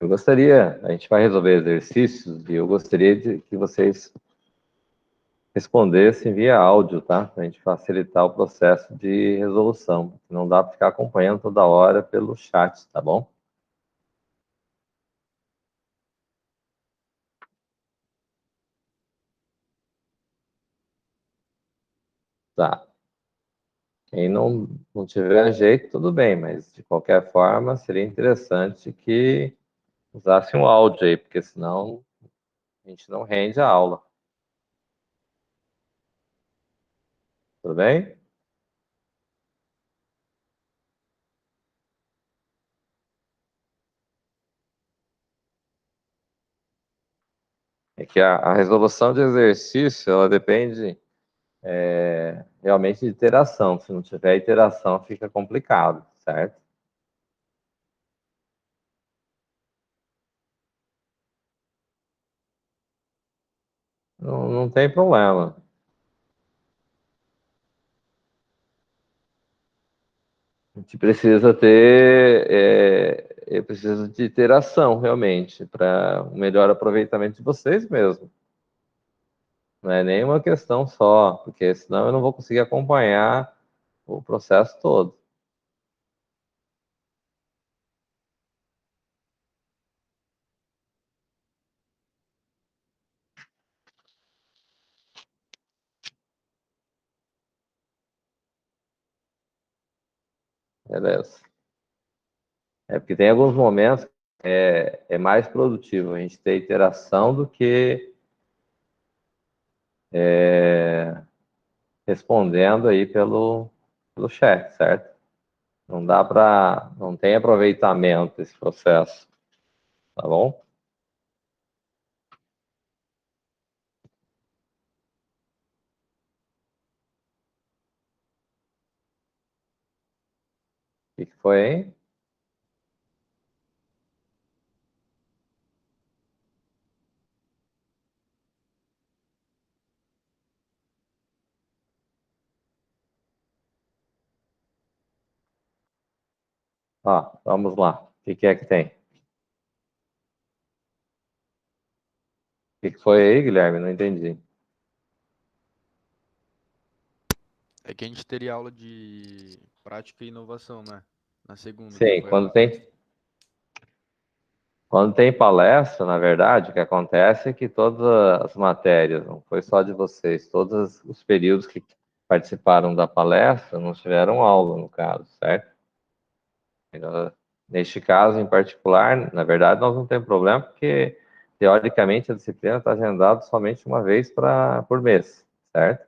A gente vai resolver exercícios e eu gostaria de que vocês respondessem via áudio, tá? Para a gente facilitar o processo de resolução. Não dá para ficar acompanhando toda hora pelo chat, tá bom? Tá. Quem não tiver jeito, tudo bem, mas de qualquer forma seria interessante que usasse um áudio aí, porque senão a gente não rende a aula. Tudo bem? É que a resolução de exercício, ela depende realmente de iteração. Se não tiver iteração, fica complicado, certo? Não tem problema. A gente precisa eu preciso de iteração, realmente, para o melhor aproveitamento de vocês mesmo. Não é nenhuma questão só, porque senão eu não vou conseguir acompanhar o processo todo. Beleza. É porque tem alguns momentos que é mais produtivo a gente ter interação do que respondendo aí pelo chat, certo? Não dá para, não tem aproveitamento esse processo, tá bom? O que foi, hein? Ó, vamos lá. O que é que tem? O que foi aí, Guilherme? Não entendi. É que a gente teria aula de prática e inovação, né? Na segunda, que Sim, foi a palestra. quando tem palestra, na verdade, o que acontece é que todas as matérias, não foi só de vocês, todos os períodos que participaram da palestra não tiveram aula, no caso, certo? Então, neste caso em particular, na verdade, nós não temos problema, porque teoricamente a disciplina está agendada somente uma vez por mês, certo?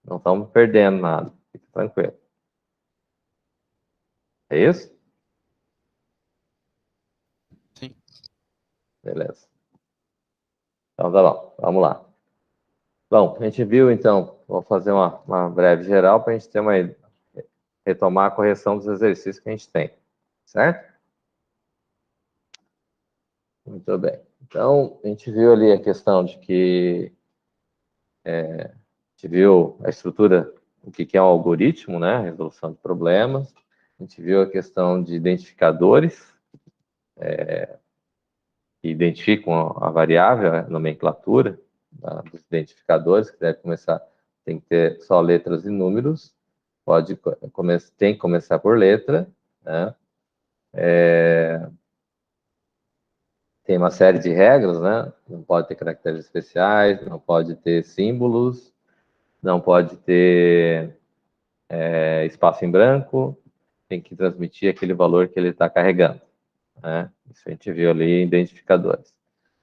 Não estamos perdendo nada, fique tranquilo. É isso? Sim. Beleza. Então tá bom, vamos lá. Bom, a gente viu então, vou fazer uma breve geral para a gente ter retomar a correção dos exercícios que a gente tem, certo? Muito bem. Então, a gente viu ali a questão de que a gente viu a estrutura, o que é um algoritmo, né? Resolução de problemas. A gente viu a questão de identificadores, que identificam a variável, a nomenclatura dos identificadores, que deve começar, tem que ter só letras e números, tem que começar por letra, né? Tem uma série de regras, né? Não pode ter caracteres especiais, não pode ter símbolos, não pode ter espaço em branco, tem que transmitir aquele valor que ele está carregando, né? Isso a gente viu ali em identificadores.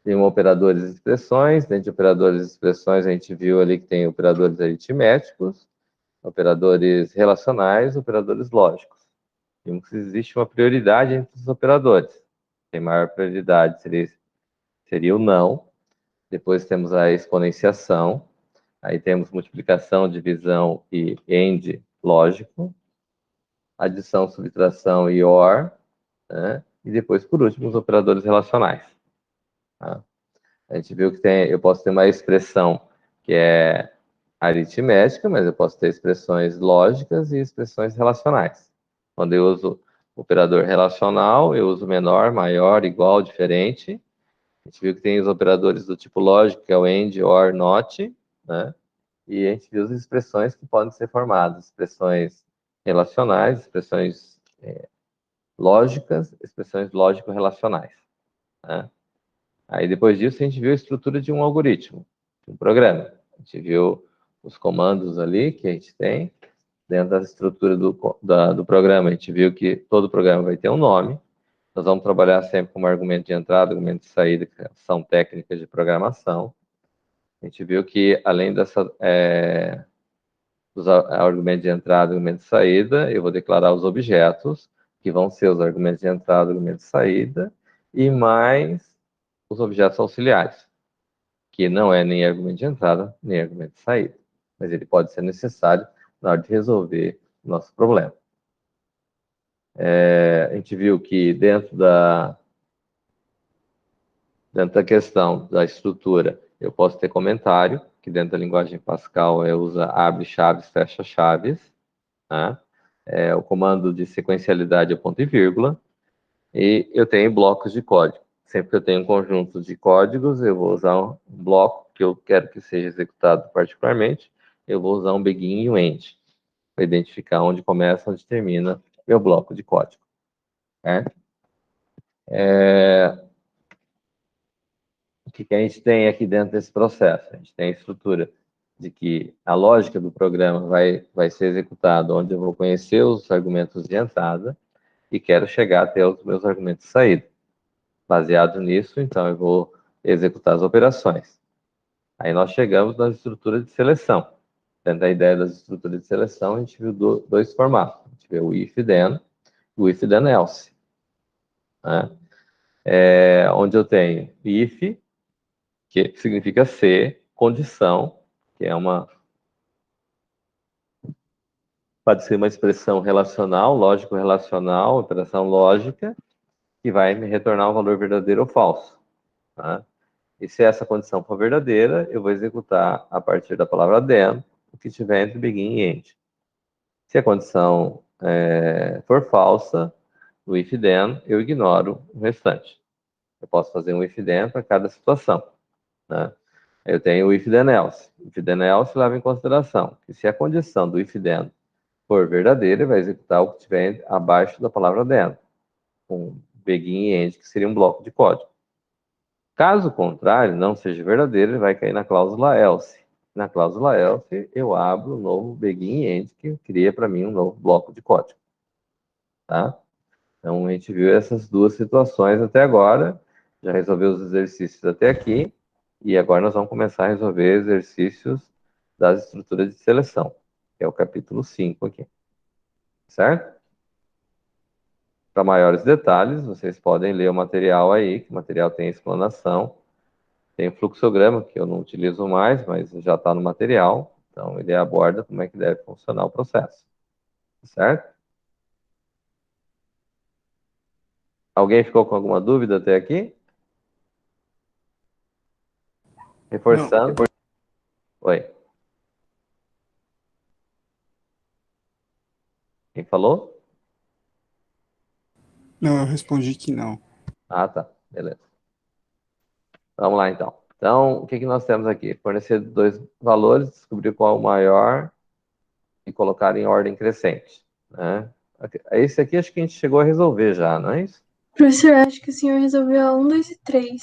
Tem operadores e expressões, dentro de operadores e expressões a gente viu ali que tem operadores aritméticos, operadores relacionais, operadores lógicos. Vimos que existe uma prioridade entre os operadores. Tem maior prioridade seria o não. Depois temos a exponenciação. Aí temos multiplicação, divisão e AND lógico. Adição, subtração e OR. Né? E depois, por último, os operadores relacionais. Tá? A gente viu que eu posso ter uma expressão que é aritmética, mas eu posso ter expressões lógicas e expressões relacionais. Quando eu uso operador relacional, eu uso menor, maior, igual, diferente. A gente viu que tem os operadores do tipo lógico, que é o AND, OR, NOT, né? E a gente viu as expressões que podem ser formadas, expressões relacionais, expressões lógicas, expressões lógico-relacionais, né? Aí depois disso a gente viu a estrutura de um algoritmo, de um programa. A gente viu os comandos ali que a gente tem. Dentro da estrutura do programa, a gente viu que todo programa vai ter um nome. Nós vamos trabalhar sempre com argumento de entrada, argumento de saída, que são técnicas de programação. A gente viu que, além dos argumentos de entrada e argumento de saída, eu vou declarar os objetos, que vão ser os argumentos de entrada, argumento de saída, e mais os objetos auxiliares, que não é nem argumento de entrada, nem argumento de saída. Mas ele pode ser necessário na hora de resolver o nosso problema. A gente viu que dentro da questão da estrutura, eu posso ter comentário, que dentro da linguagem Pascal usa abre chaves, fecha chaves, né? O comando de sequencialidade é ponto e vírgula, e eu tenho blocos de código. Sempre que eu tenho um conjunto de códigos, eu vou usar um bloco que eu quero que seja executado particularmente, eu vou usar um begin e um end, para identificar onde começa, onde termina meu bloco de código. Certo? O que a gente tem aqui dentro desse processo? A gente tem a estrutura de que a lógica do programa vai ser executada onde eu vou conhecer os argumentos de entrada e quero chegar até os meus argumentos de saída. Baseado nisso, então, eu vou executar as operações. Aí nós chegamos na estrutura de seleção. Dentro da ideia das estruturas de seleção, a gente viu dois formatos. A gente viu o if-then e o if-then-else. Né? Onde eu tenho if, que significa se, condição, que pode ser uma expressão relacional, lógico-relacional, operação lógica, que vai me retornar um valor verdadeiro ou falso. Tá? E se essa condição for verdadeira, eu vou executar a partir da palavra then, o que tiver entre begin e end. Se a condição for falsa, no if then, eu ignoro o restante. Eu posso fazer um if then para cada situação. Né? Eu tenho o if then else. If then else leva em consideração que se a condição do if then for verdadeira, ele vai executar o que estiver abaixo da palavra then, com begin e end, que seria um bloco de código. Caso contrário, não seja verdadeiro, ele vai cair na cláusula else. Na cláusula else, eu abro um novo begin e end, que cria para mim um novo bloco de código. Tá? Então, a gente viu essas duas situações até agora, já resolveu os exercícios até aqui, e agora nós vamos começar a resolver exercícios das estruturas de seleção, que é o capítulo 5 aqui. Certo? Para maiores detalhes, vocês podem ler o material aí, que o material tem explanação, tem o fluxograma, que eu não utilizo mais, mas já está no material, então ele aborda como é que deve funcionar o processo. Certo? Alguém ficou com alguma dúvida até aqui? Não, Reforçando. Oi. Quem falou? não, eu respondi que não. Ah, tá. Beleza. Vamos lá, então. Então, o que nós temos aqui? Fornecer dois valores, descobrir qual é o maior e colocar em ordem crescente. Né? Esse aqui acho que a gente chegou a resolver já, não é isso? Professor, acho que o senhor resolveu a 1, 2 e 3.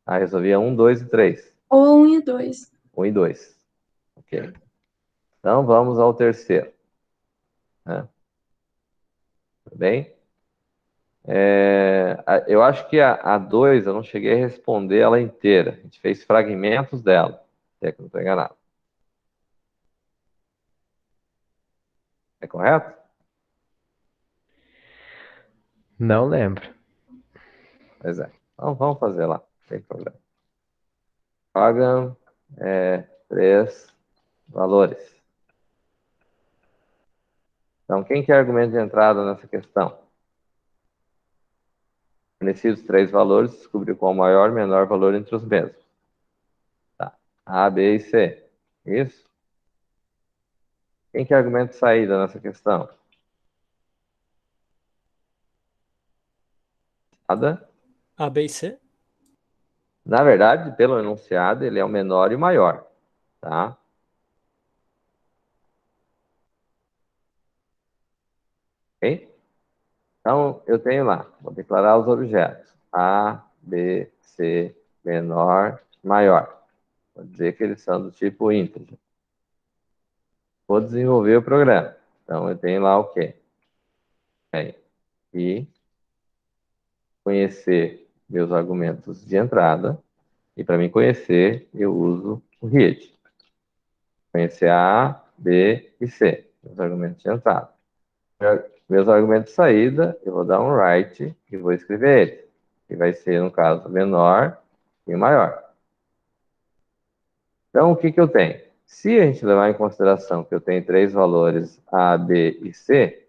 Ah, resolvia 1, 2 e 3. Ou a 1 e 2. 1 e 2. Ok. Então, vamos ao terceiro. Né? Tudo bem? Eu acho que a 2 eu não cheguei a responder ela inteira. A gente fez fragmentos dela, até que eu não estou enganado. É correto? Não lembro. Pois é. Então, vamos fazer lá, não tem problema. Pagam 3 valores. Então, quem quer argumento de entrada nessa questão? Fornecidos 3 valores, descobrir qual o maior e menor valor entre os mesmos. Tá. A, B e C. Isso? Quem quer argumento de saída nessa questão? A, B e C? Na verdade, pelo enunciado, ele é o menor e o maior, tá? Ok? Então, eu tenho lá, vou declarar os objetos. A, B, C, menor, maior. Vou dizer que eles são do tipo integer. Vou desenvolver o programa. Então, eu tenho lá o quê? E conhecer meus argumentos de entrada. E para mim conhecer, eu uso o read. Conhecer A, B e C, meus argumentos de entrada. Meus argumentos de saída, eu vou dar um write e vou escrever eles. Que vai ser, no caso, menor e maior. Então, o que eu tenho? Se a gente levar em consideração que eu tenho três valores A, B e C,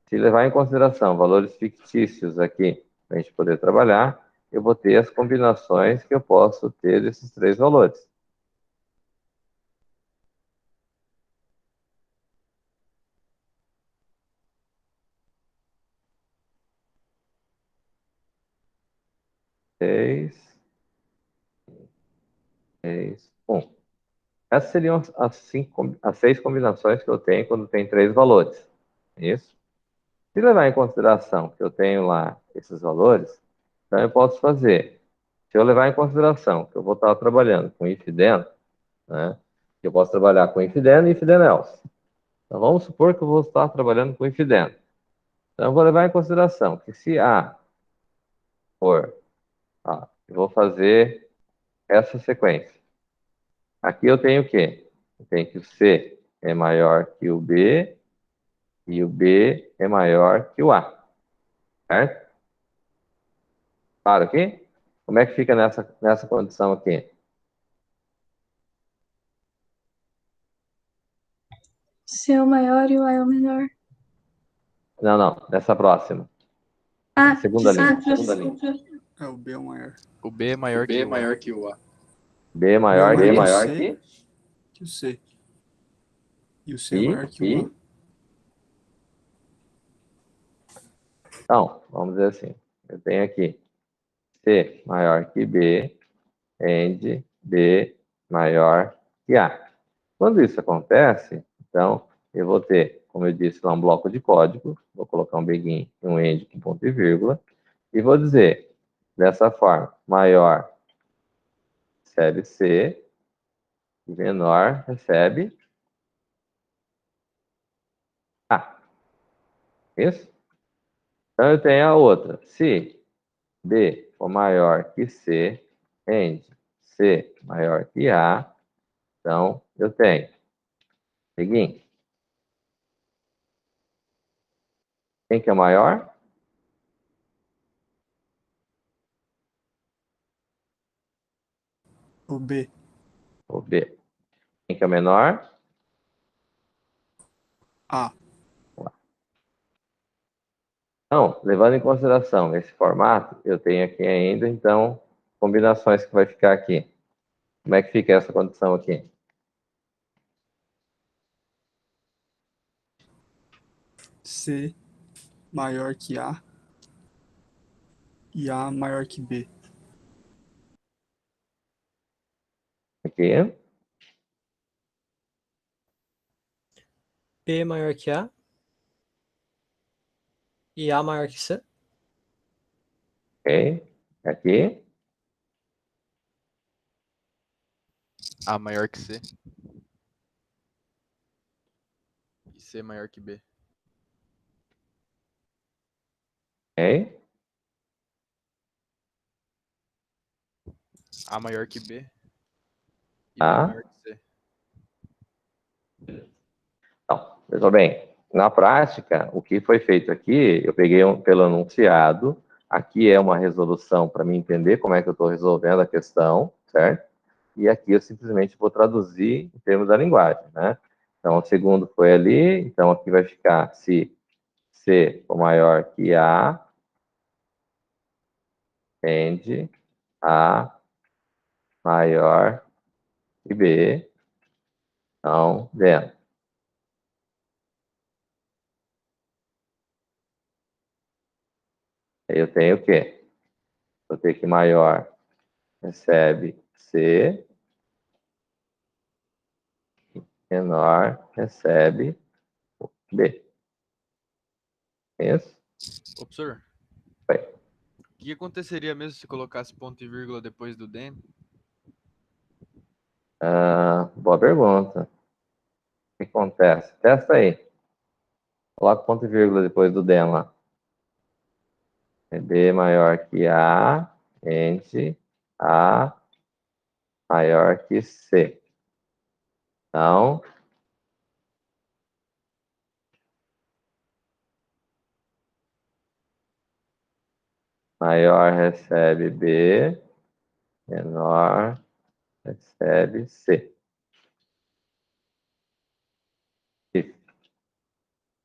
se levar em consideração valores fictícios aqui, para a gente poder trabalhar, eu vou ter as combinações que eu posso ter desses três valores. Seis, um. Essas seriam as 6 combinações que eu tenho quando tem três valores. Isso. Se levar em consideração que eu tenho lá esses valores, então eu posso fazer. Se eu levar em consideração que eu vou estar trabalhando com if then, né? Eu posso trabalhar com if then e if then else. Então vamos supor que eu vou estar trabalhando com if then. Então eu vou levar em consideração que se A for, eu vou fazer essa sequência. Aqui eu tenho o quê? Eu tenho que o C é maior que o B e o B é maior que o A. Certo? Claro aqui? Como é que fica nessa condição aqui? C é o maior e o A é o menor. Não. Nessa próxima. Ah, Segunda linha. desculpa. É o B é o maior. O B é maior que o A. que o A. B é B maior é que maior que o C. E o C é maior que o A. Então, vamos dizer assim. Eu tenho aqui C maior que B, and B maior que A. Quando isso acontece, então, eu vou ter, como eu disse, lá um bloco de código, vou colocar um begin e um end com ponto e vírgula, e vou dizer, dessa forma, maior recebe C, e menor recebe A. Isso? Então, eu tenho a outra. Se B for maior que C, and C maior que A, então, eu tenho begin. Quem que é maior? O B. O B. Quem que é menor? A. Então, levando em consideração esse formato, eu tenho aqui ainda, então, combinações que vai ficar aqui. Como é que fica essa condição aqui? C maior que A. E A maior que B. Aqui, B maior que A. E A maior que C. ok. Aqui, A maior que C. E C maior que B. ok. A maior que B. E B Tá. maior que C. Então, veja bem, na prática, o que foi feito aqui, eu peguei pelo enunciado, aqui é uma resolução para mim entender como é que eu estou resolvendo a questão, certo? E aqui eu simplesmente vou traduzir em termos da linguagem, né? Então, o segundo foi ali, então aqui vai ficar se C for maior que A, and A maior que B, então, then. Aí eu tenho o quê? Vou ter que maior recebe C, menor recebe B. Isso? Ô, professor, Vai. o que aconteceria mesmo se colocasse ponto e vírgula depois do den? Boa pergunta. O que acontece? Testa aí. Coloca ponto e vírgula depois do den lá. É B maior que A, entre A maior que C. Então, maior recebe B, menor recebe C.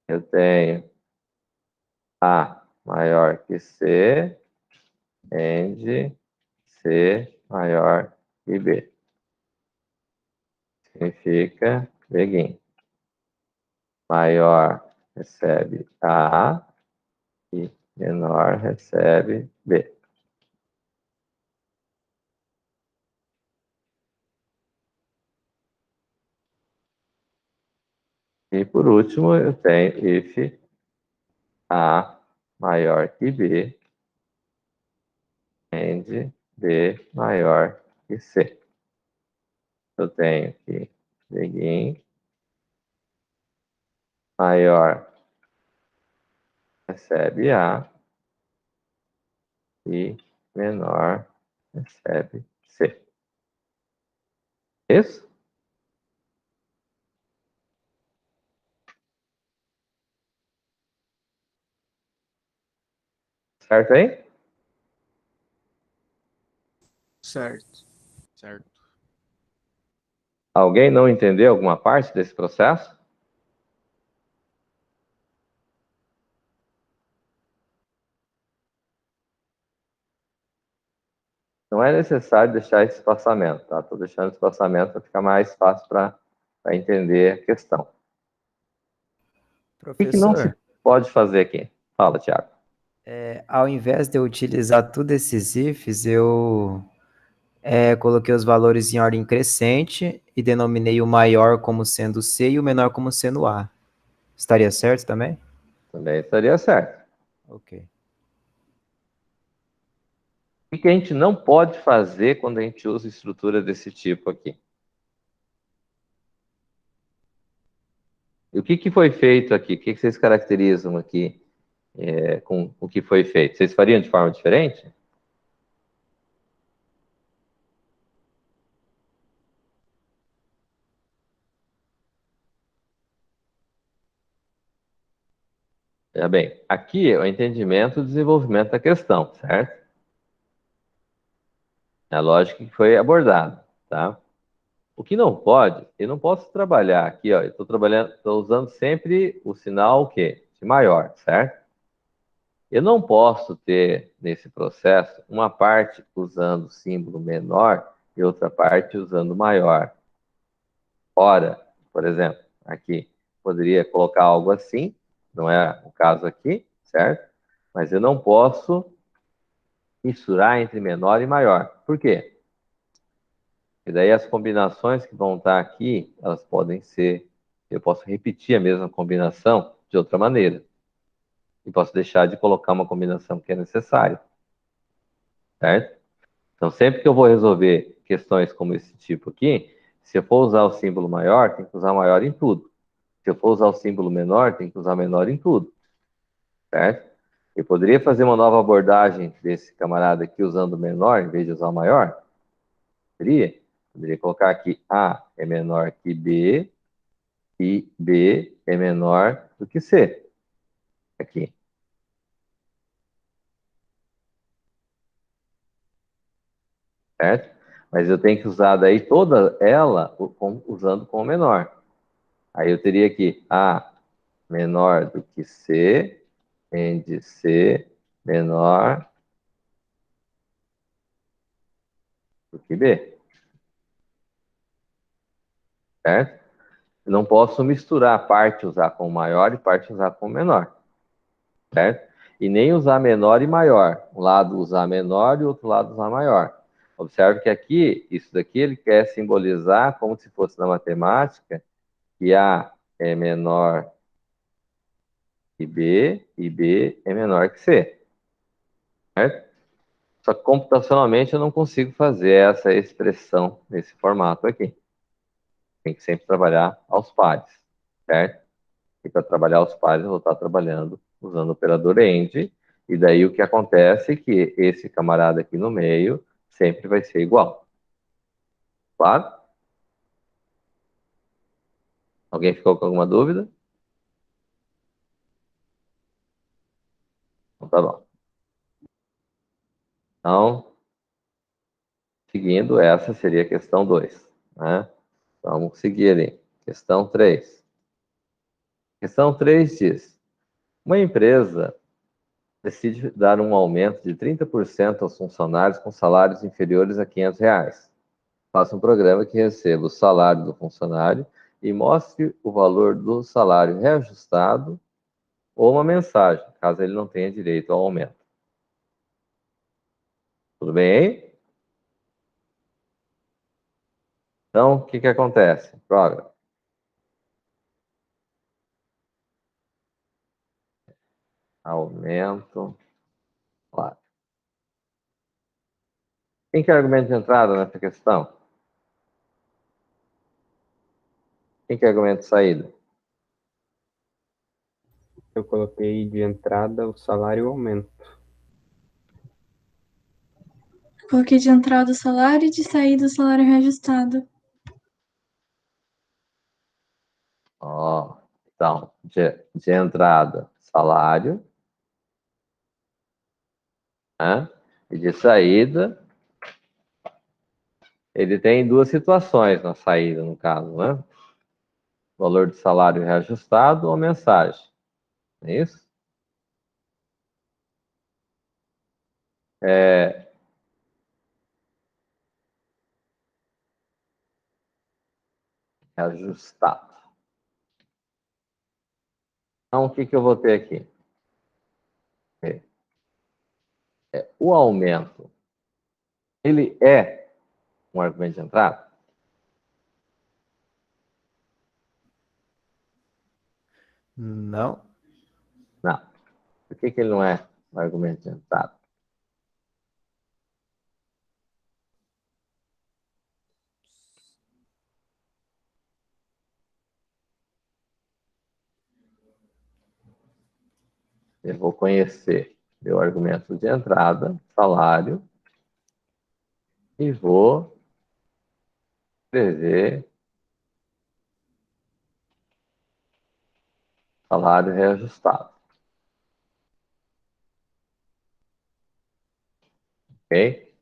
Eu tenho A maior que C, and C maior que B. Significa, begin. Maior recebe A e menor recebe B. E por último, eu tenho if A maior que B and B maior que C. Eu tenho que begin maior recebe A e menor recebe C. Isso? Certo aí? Certo. Certo. Alguém não entendeu alguma parte desse processo? Não é necessário deixar esse espaçamento, tá? Estou deixando esse espaçamento para ficar mais fácil para entender a questão. O que não se Professor, pode fazer aqui? Fala, Thiago. ao invés de eu utilizar tudo esses ifs, eu coloquei os valores em ordem crescente e denominei o maior como sendo C e o menor como sendo A. Estaria certo também? Também estaria certo. Ok. O que a gente não pode fazer quando a gente usa estrutura desse tipo aqui? E o que foi feito aqui? O que vocês caracterizam aqui com o que foi feito? Vocês fariam de forma diferente? Veja bem, aqui é o entendimento e o desenvolvimento da questão, certo? É a lógica que foi abordada, tá? O que não pode, eu não posso trabalhar aqui, ó, eu estou usando sempre o sinal o quê? De maior, certo? Eu não posso ter, nesse processo, uma parte usando o símbolo menor e outra parte usando maior. Ora, por exemplo, aqui, poderia colocar algo assim, não é o caso aqui, certo? Mas eu não posso misturar entre menor e maior. Por quê? E daí as combinações que vão estar aqui, elas podem ser, eu posso repetir a mesma combinação de outra maneira. E posso deixar de colocar uma combinação que é necessária. Certo? Então, sempre que eu vou resolver questões como esse tipo aqui, se eu for usar o símbolo maior, tem que usar maior em tudo. Se eu for usar o símbolo menor, tem que usar menor em tudo. Certo? Eu poderia fazer uma nova abordagem desse camarada aqui usando o menor em vez de usar o maior? Poderia colocar aqui A é menor que B e B é menor do que C. Aqui. Certo? Mas eu tenho que usar daí toda ela usando com o menor. Aí eu teria aqui A menor do que C, and C menor do que B. Certo? Eu não posso misturar parte usar com o maior e parte usar com o menor. Certo? E nem usar menor e maior. Um lado usar menor e o outro lado usar maior. Observe que aqui, isso daqui, ele quer simbolizar, como se fosse na matemática, que A é menor que B, e B é menor que C. Certo? Só que computacionalmente eu não consigo fazer essa expressão nesse formato aqui. Tem que sempre trabalhar aos pares, certo? E para trabalhar aos pares eu vou estar trabalhando usando o operador AND, e daí o que acontece é que esse camarada aqui no meio sempre vai ser igual. Claro? Alguém ficou com alguma dúvida? Então tá bom. Então, seguindo, essa seria a questão 2. Né? Vamos seguir ali. Questão 3. Questão 3 diz: uma empresa decide dar um aumento de 30% aos funcionários com salários inferiores a R$ 500. Faça um programa que receba o salário do funcionário e mostre o valor do salário reajustado ou uma mensagem, caso ele não tenha direito ao aumento. Tudo bem aí? Então, o que acontece? Programa. Aumento. Claro. Quem quer argumento de entrada nessa questão? Quem quer argumento de saída? Eu coloquei de entrada o salário aumento. Coloquei de entrada o salário e de saída o salário reajustado. Ó, então, de entrada, salário. Né? E de saída, ele tem duas situações na saída, no caso, né? Valor de salário reajustado ou mensagem. É isso? Reajustado. Então, o que eu vou ter aqui? O aumento, ele é um argumento de entrada? Não. Não. Por que ele não é um argumento de entrada? Eu vou conhecer meu argumento de entrada, salário, e vou escrever salário reajustado. Ok?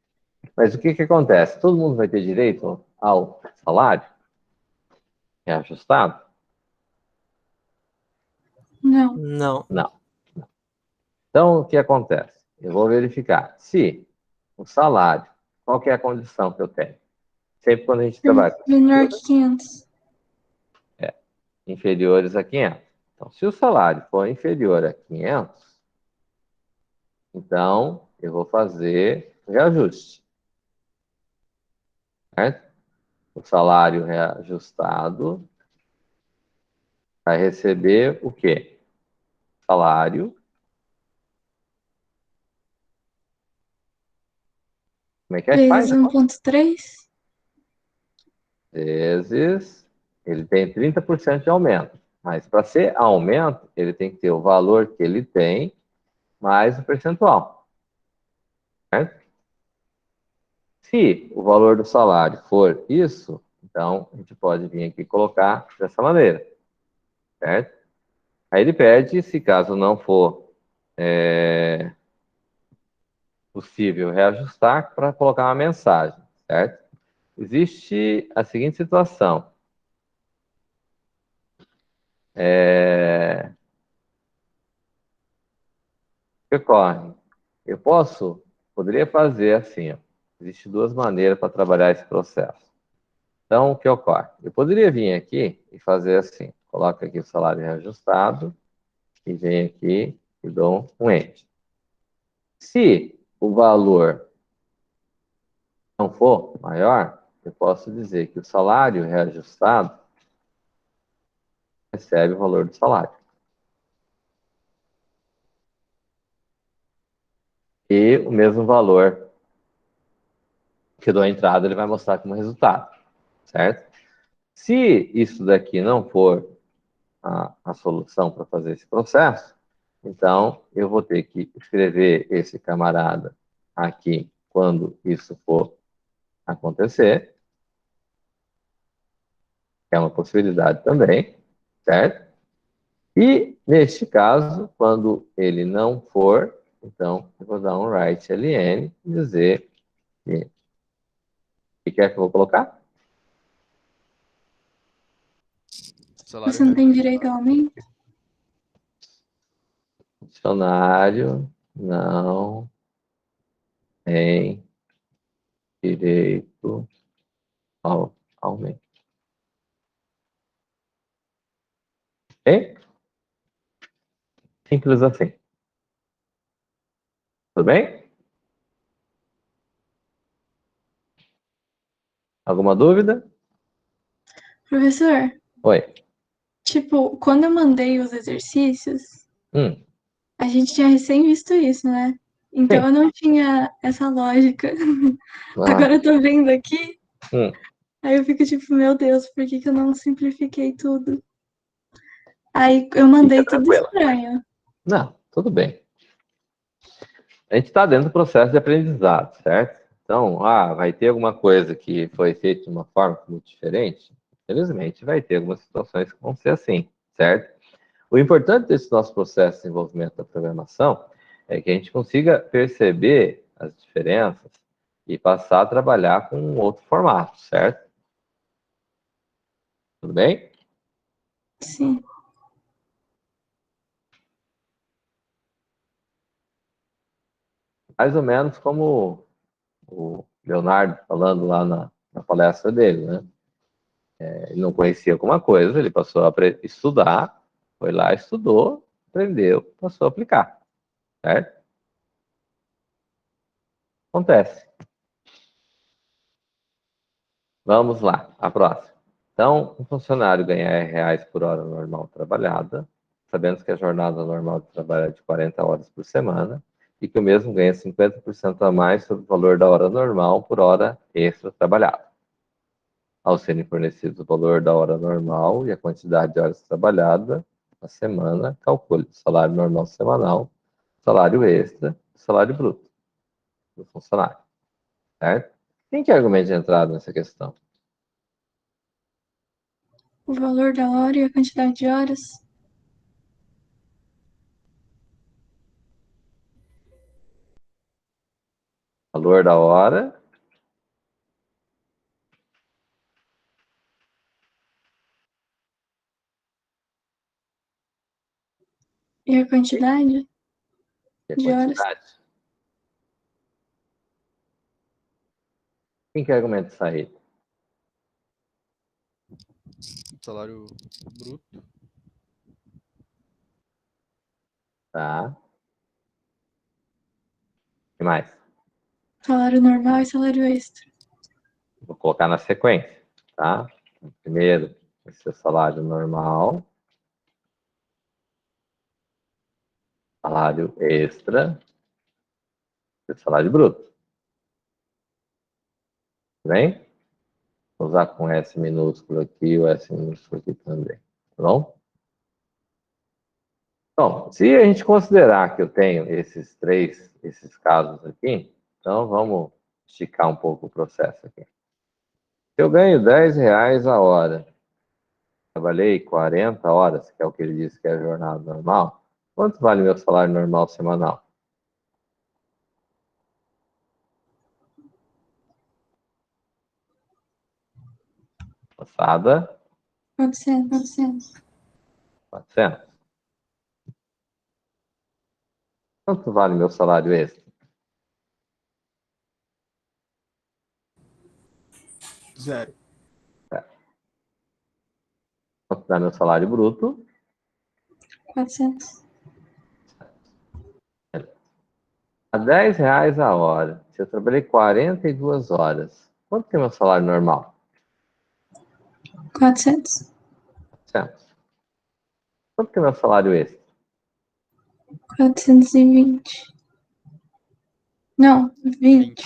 Mas o que acontece? Todo mundo vai ter direito ao salário reajustado? Não. Não. Não. Então, o que acontece? Eu vou verificar se o salário, qual que é a condição que eu tenho? Sempre quando a gente trabalha com Menor que 500. inferiores a 500. Então, se o salário for inferior a 500, então eu vou fazer reajuste. Certo? O salário reajustado vai receber o quê? Salário. Como é que faz? Vezes 1,3. Vezes, ele tem 30% de aumento. Mas para ser aumento, ele tem que ter o valor que ele tem mais o percentual. Certo? Se o valor do salário for isso, então a gente pode vir aqui e colocar dessa maneira. Certo? Aí ele pede, se caso não for possível reajustar, para colocar uma mensagem. Certo? Existe a seguinte situação. O que ocorre? Eu poderia fazer assim, ó. Existem duas maneiras para trabalhar esse processo. Então, o que ocorre? Eu poderia vir aqui e fazer assim, coloco aqui o salário reajustado, e venho aqui e dou um Enter. Se o valor não for maior, eu posso dizer que o salário reajustado recebe o valor do salário. E o mesmo valor que eu dou a entrada, ele vai mostrar como resultado, certo? Se isso daqui não for a solução para fazer esse processo, então eu vou ter que escrever esse camarada aqui quando isso for acontecer, que é uma possibilidade também, certo? E, neste caso, quando ele não for, então eu vou dar um write ln e dizer o que é que eu vou colocar? Salário Você não tem reajustado. direito ao aumento? Funcionário não tem direito ao aumento. Ok? Simples assim. Tudo bem? Alguma dúvida? Professor, Oi. tipo, quando eu mandei os exercícios, Hum, a gente tinha recém visto isso, né? Então sim. eu não tinha essa lógica. Ah, Agora eu tô vendo aqui, hum. aí eu fico tipo, meu Deus, por que que eu não simplifiquei tudo? Aí eu Fica mandei tudo tranquila. estranho. Não, tudo bem. A gente está dentro do processo de aprendizado, certo? Então, vai ter alguma coisa que foi feita de uma forma muito diferente? Infelizmente, vai ter algumas situações que vão ser assim, certo? O importante desse nosso processo de desenvolvimento da programação é que a gente consiga perceber as diferenças e passar a trabalhar com um outro formato, certo? Tudo bem? Sim. Mais ou menos como o Leonardo falando lá na palestra dele, né? Ele não conhecia alguma coisa, ele passou a estudar, foi lá, estudou, aprendeu, passou a aplicar, certo? Acontece. Vamos lá, a próxima. Então, um funcionário ganha R$ por hora normal trabalhada, sabendo que a jornada normal de trabalho é de 40 horas por semana, e que o mesmo ganha 50% a mais sobre o valor da hora normal por hora extra trabalhada. Ao serem fornecidos o valor da hora normal e a quantidade de horas trabalhadas na semana, calcule o salário normal semanal, salário extra e salário bruto do funcionário, certo? Quem que é argumento de entrada nessa questão? O valor da hora e a quantidade de horas. Valor da hora E a quantidade e a de horas. quantidade. Quem que é argumento de saída? Salário bruto. Tá? O que mais? Salário normal e salário extra. Vou colocar na sequência, tá? Primeiro, esse é o salário normal, salário extra e o salário bruto. Tudo bem? Vou usar com S minúsculo aqui e o S minúsculo aqui também. Tá bom? Bom, se a gente considerar que eu tenho esses casos aqui, então vamos esticar um pouco o processo aqui. Se eu ganho R$ 10 a hora, trabalhei 40 horas, que é o que ele disse que é a jornada normal, quanto vale meu salário normal semanal? Passada, 400. 400. Quanto vale meu salário extra? Zero. Quanto dá meu salário bruto? 400. A R$ 10 a hora. Se eu trabalhei 42 horas, quanto que é meu salário normal? 400. Certo. Quanto que é meu salário extra? 420. Não, 20.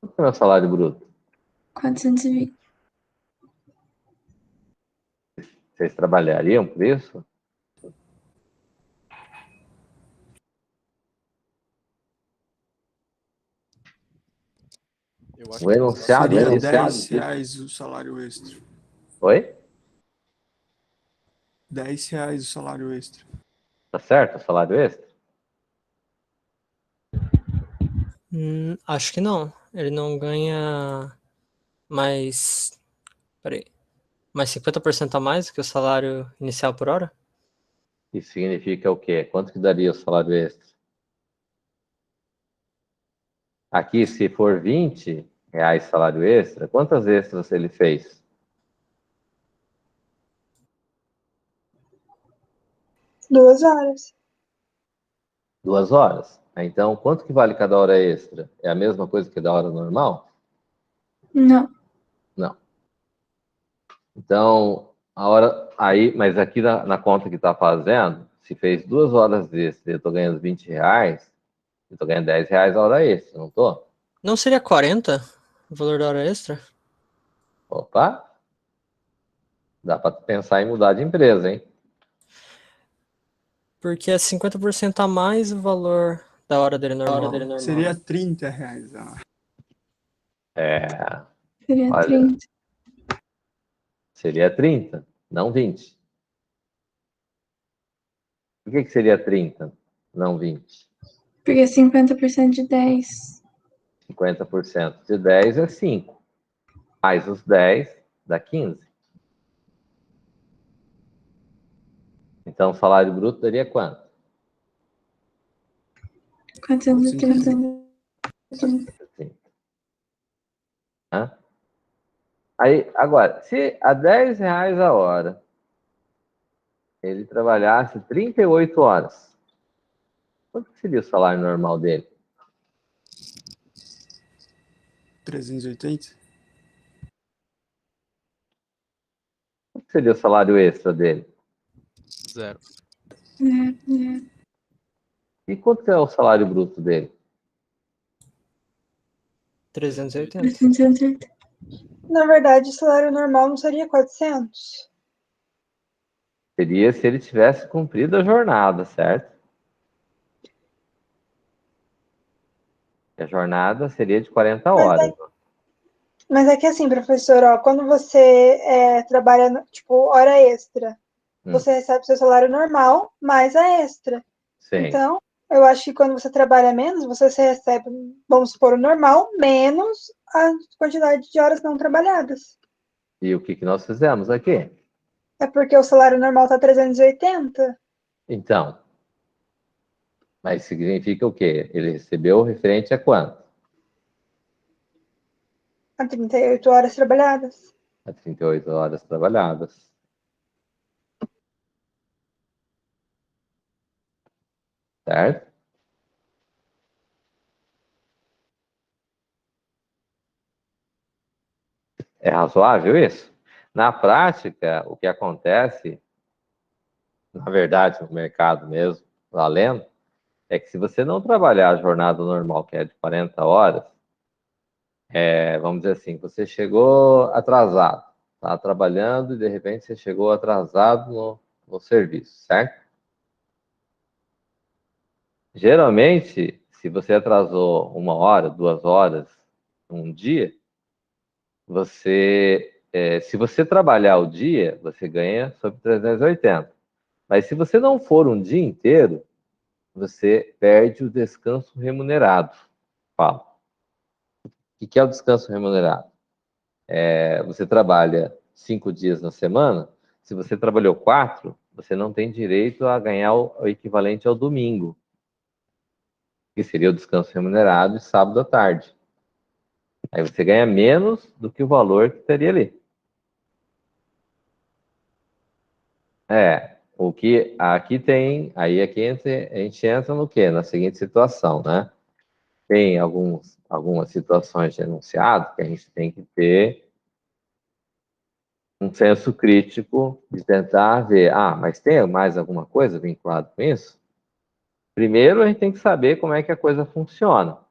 Quanto que é meu salário bruto? 420. Vocês trabalhariam por isso? Eu acho O que enunciado Seria diz... R$ 10 o salário extra. Oi? R$ 10 o salário extra. Tá certo o salário extra? Acho que não. Ele não ganha mais. Peraí. Mais 50% a mais do que o salário inicial por hora? Isso significa o quê? Quanto que daria o salário extra? Aqui, se for R$ 20 salário extra, quantas extras ele fez? 2 horas. 2 horas. Então, quanto que vale cada hora extra? É a mesma coisa que da hora normal? Não. Não. Então, a hora aí, mas aqui na conta que está fazendo, se fez 2 horas extras e eu estou ganhando R$ 20, eu estou ganhando R$ 10 a hora extra, não estou? Não seria 40 o valor da hora extra? Opa! Dá para pensar em mudar de empresa, hein? Porque é 50% a mais o valor da hora dele normal. Seria R$ 30 a hora. É, Seria olha, 30. seria 30, não 20. Por que seria 30, não 20? Porque 50% de 10. 50% de 10 é 5. Mais os 10 dá 15. Então, o salário bruto daria quanto? 430. 430. Hã? Aí, agora, se a R$ 10 a hora ele trabalhasse 38 horas, quanto seria o salário normal dele? 380? Quanto seria o salário extra dele? 0. E quanto é o salário bruto dele? 380. 380. Na verdade, o salário normal não seria 400. Seria se ele tivesse cumprido a jornada, certo? E a jornada seria de 40 horas. Mas é que assim, professor, ó, quando você trabalha, tipo, hora extra, você recebe seu salário normal mais a extra. Sim. Então, eu acho que quando você trabalha menos, você recebe, vamos supor, o normal menos a quantidade de horas não trabalhadas. E o que nós fizemos aqui? É porque o salário normal está 380. Então, mas significa o quê? Ele recebeu referente a quanto? A 38 horas trabalhadas. A 38 horas trabalhadas. Certo? É razoável isso? Na prática, o que acontece, na verdade, no mercado mesmo, valendo, é que se você não trabalhar a jornada normal, que é de 40 horas, vamos dizer assim, você chegou atrasado, está trabalhando e de repente você chegou atrasado no serviço, certo? Geralmente, se você atrasou 1 hora, 2 horas, um dia, se você trabalhar o dia, você ganha sobre 380. Mas se você não for um dia inteiro, você perde o descanso remunerado. Fala. O que é o descanso remunerado? Você trabalha 5 dias na semana, se você trabalhou 4, você não tem direito a ganhar o equivalente ao domingo, que seria o descanso remunerado de sábado à tarde. Aí você ganha menos do que o valor que estaria ali. o que aqui tem, aí aqui a gente entra no quê? Na seguinte situação, né? Tem algumas situações de enunciado que a gente tem que ter um senso crítico de tentar ver, mas tem mais alguma coisa vinculada com isso? Primeiro, a gente tem que saber como é que a coisa funciona.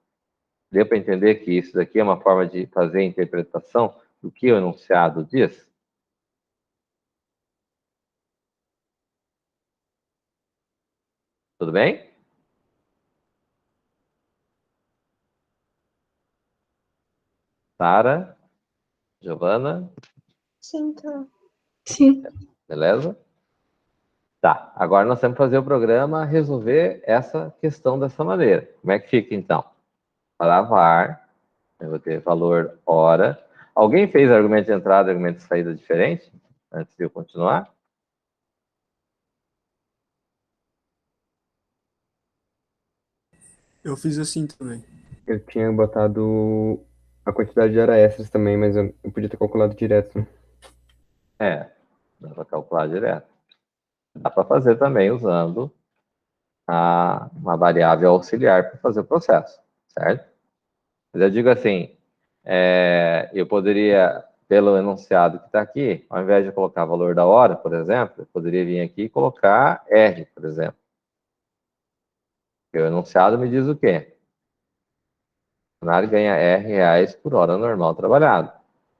Deu para entender que isso daqui é uma forma de fazer a interpretação do que o enunciado diz? Tudo bem? Sara? Giovana? Sim, tá. Sim. Beleza? Tá, agora nós temos que fazer o programa resolver essa questão dessa maneira. Como é que fica, então? Para var, eu vou ter valor hora. Alguém fez argumento de entrada e argumento de saída diferente? Antes de eu continuar? Eu fiz assim também. Eu tinha botado a quantidade de hora extras também, mas eu podia ter calculado direto, né? Dá para calcular direto. Dá para fazer também usando uma variável auxiliar para fazer o processo, certo? Mas eu digo assim, eu poderia, pelo enunciado que está aqui, ao invés de colocar valor da hora, por exemplo, eu poderia vir aqui e colocar R, por exemplo. Porque o enunciado me diz o quê? O funcionário ganha R reais por hora normal trabalhado.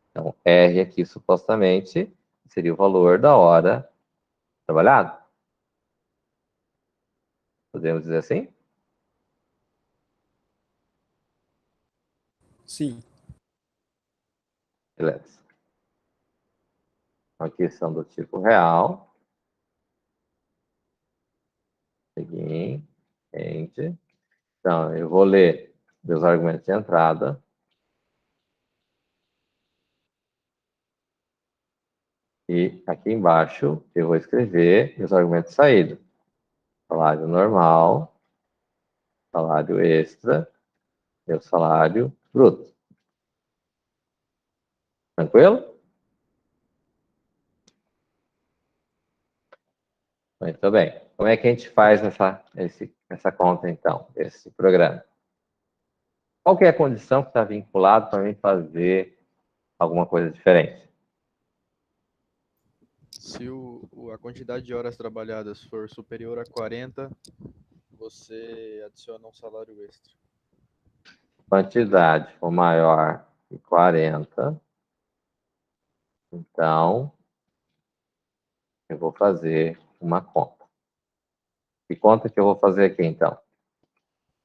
Então, R aqui, supostamente, seria o valor da hora trabalhada. Podemos dizer assim? Sim. Beleza. Aqui são do tipo real. Seguinte. Então, eu vou ler meus argumentos de entrada. E aqui embaixo eu vou escrever meus argumentos de saída. Salário normal, salário extra, meu salário bruto. Tranquilo? Muito bem. Como é que a gente faz essa conta, então, esse programa? Qual que é a condição que está vinculada para mim fazer alguma coisa diferente? Se a quantidade de horas trabalhadas for superior a 40, você adiciona um salário extra. Quantidade for maior que 40, então eu vou fazer uma conta. Que conta que eu vou fazer aqui, então?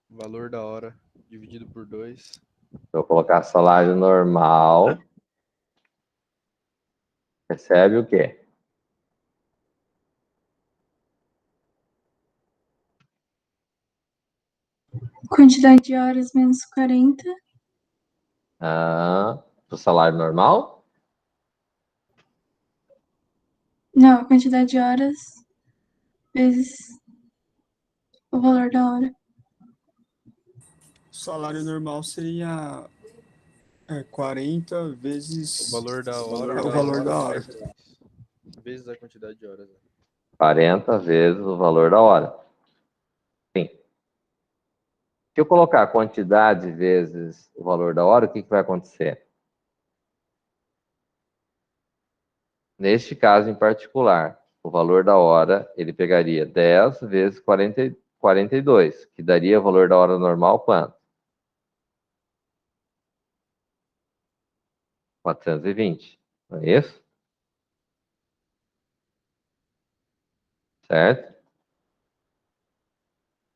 Valor da hora dividido por 2. Eu vou colocar salário normal. Recebe o quê? Quantidade de horas menos 40. Do salário normal? Não, quantidade de horas vezes o valor da hora. O salário normal seria 40 O vezes valor da hora o valor da hora. vezes a quantidade de horas. 40 vezes o valor da hora. Sim. Se eu colocar a quantidade vezes o valor da hora, o que vai acontecer? Neste caso em particular, o valor da hora, ele pegaria 10 vezes 42, que daria o valor da hora normal quanto? 420. Não é isso? Certo?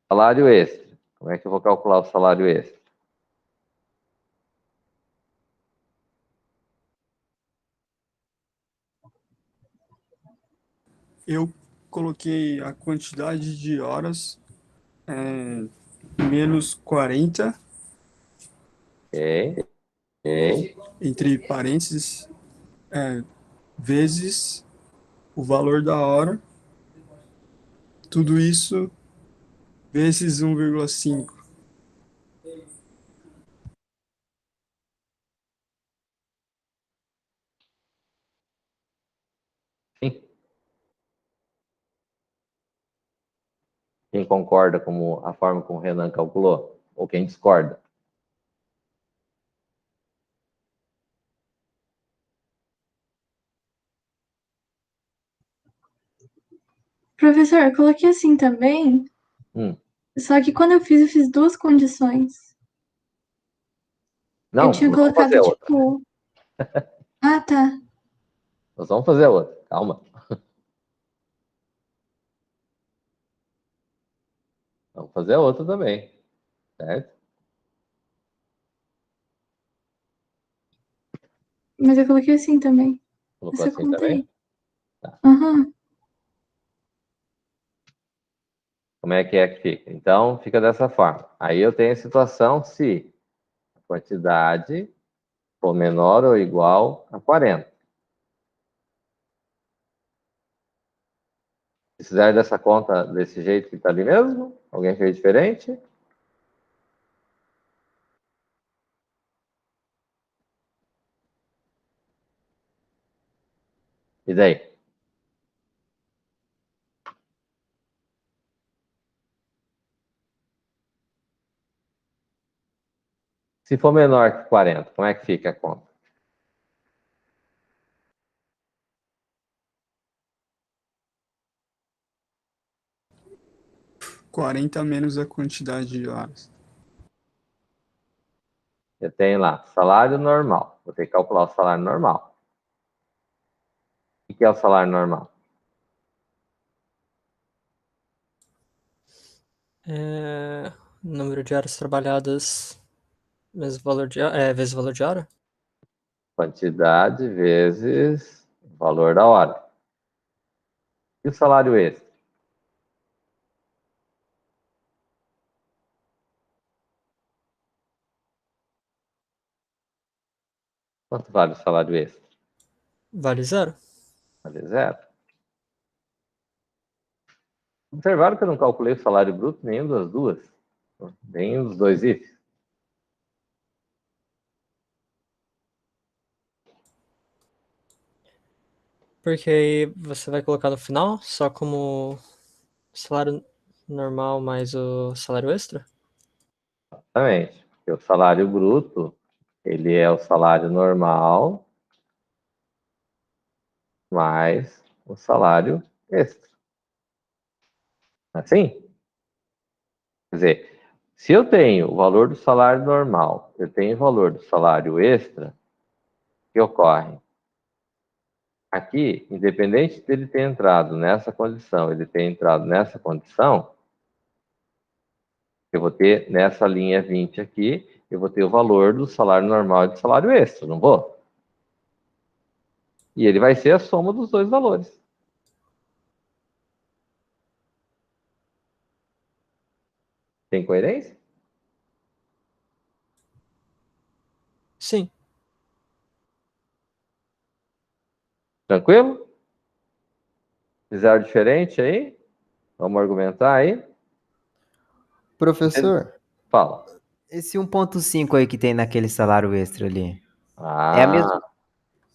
Salário extra. Como é que eu vou calcular o salário extra? Eu coloquei a quantidade de horas menos 40, Ok. entre parênteses, vezes o valor da hora. Tudo isso vezes 1,5. Sim. Quem concorda com a forma como o Renan calculou? Ou quem discorda? Professor, eu coloquei assim também, Hum. só que quando eu fiz duas condições. Eu Não, tinha nós vamos fazer colocado, outra. tipo... Ah, tá. Nós vamos fazer outra. Calma. Vamos fazer outra também. Certo? Mas eu coloquei assim também. Colocou Essa eu assim também? contei. Aham. Como é que fica? Então, fica dessa forma. Aí eu tenho a situação se a quantidade for menor ou igual a 40. Se fizer dessa conta desse jeito que está ali mesmo? Alguém fez diferente? E daí? Se for menor que 40, como é que fica a conta? Quarenta menos a quantidade de horas. Eu tenho lá salário normal. Vou ter que calcular o salário normal. O que é o salário normal? Número de horas trabalhadas vezes o valor vezes o valor de hora? Quantidade vezes o valor da hora. E o salário extra? Quanto vale o salário extra? Vale zero? Vale zero. Observaram que eu não calculei o salário bruto nenhum das duas? Nenhum dos dois ifs? Porque aí você vai colocar no final só como salário normal mais o salário extra? Exatamente. Porque o salário bruto, ele é o salário normal mais o salário extra. Assim? Quer dizer, se eu tenho o valor do salário normal, eu tenho o valor do salário extra, o que ocorre? Aqui, independente dele ter entrado nessa condição, ele ter entrado nessa condição, eu vou ter nessa linha 20 aqui, eu vou ter o valor do salário normal e do salário extra, não vou? E ele vai ser a soma dos dois valores. Tem coerência? Sim. Tranquilo? Fizeram diferente aí? Vamos argumentar aí? Professor, Fala. esse 1,5 aí que tem naquele salário extra ali, é a Ah, mesma,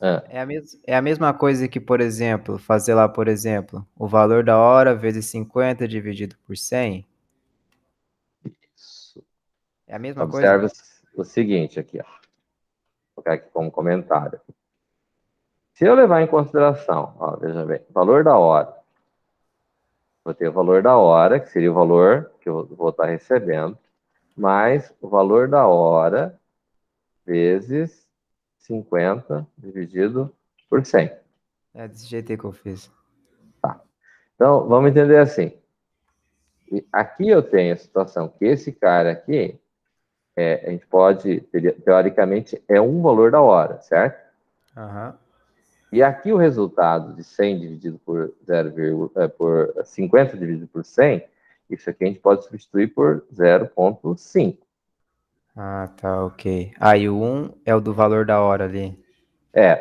ah, é a mesma coisa que, por exemplo, fazer lá, por exemplo, o valor da hora vezes 50 dividido por 100? isso. É a mesma coisa? Observa o seguinte aqui, ó. Vou colocar aqui como comentário. Se eu levar em consideração, ó, veja bem, valor da hora, vou ter o valor da hora, que seria o valor que eu vou estar recebendo, mais o valor da hora vezes 50 dividido por 100. É desse jeito aí que eu fiz. Então, vamos entender assim. E aqui eu tenho a situação que esse cara aqui, a gente pode, teoricamente, é um valor da hora, certo? Aham. E aqui o resultado de 100 dividido por por 50 dividido por 100, isso aqui a gente pode substituir por 0,5. Ah, tá, ok. Aí o 1 é o do valor da hora ali.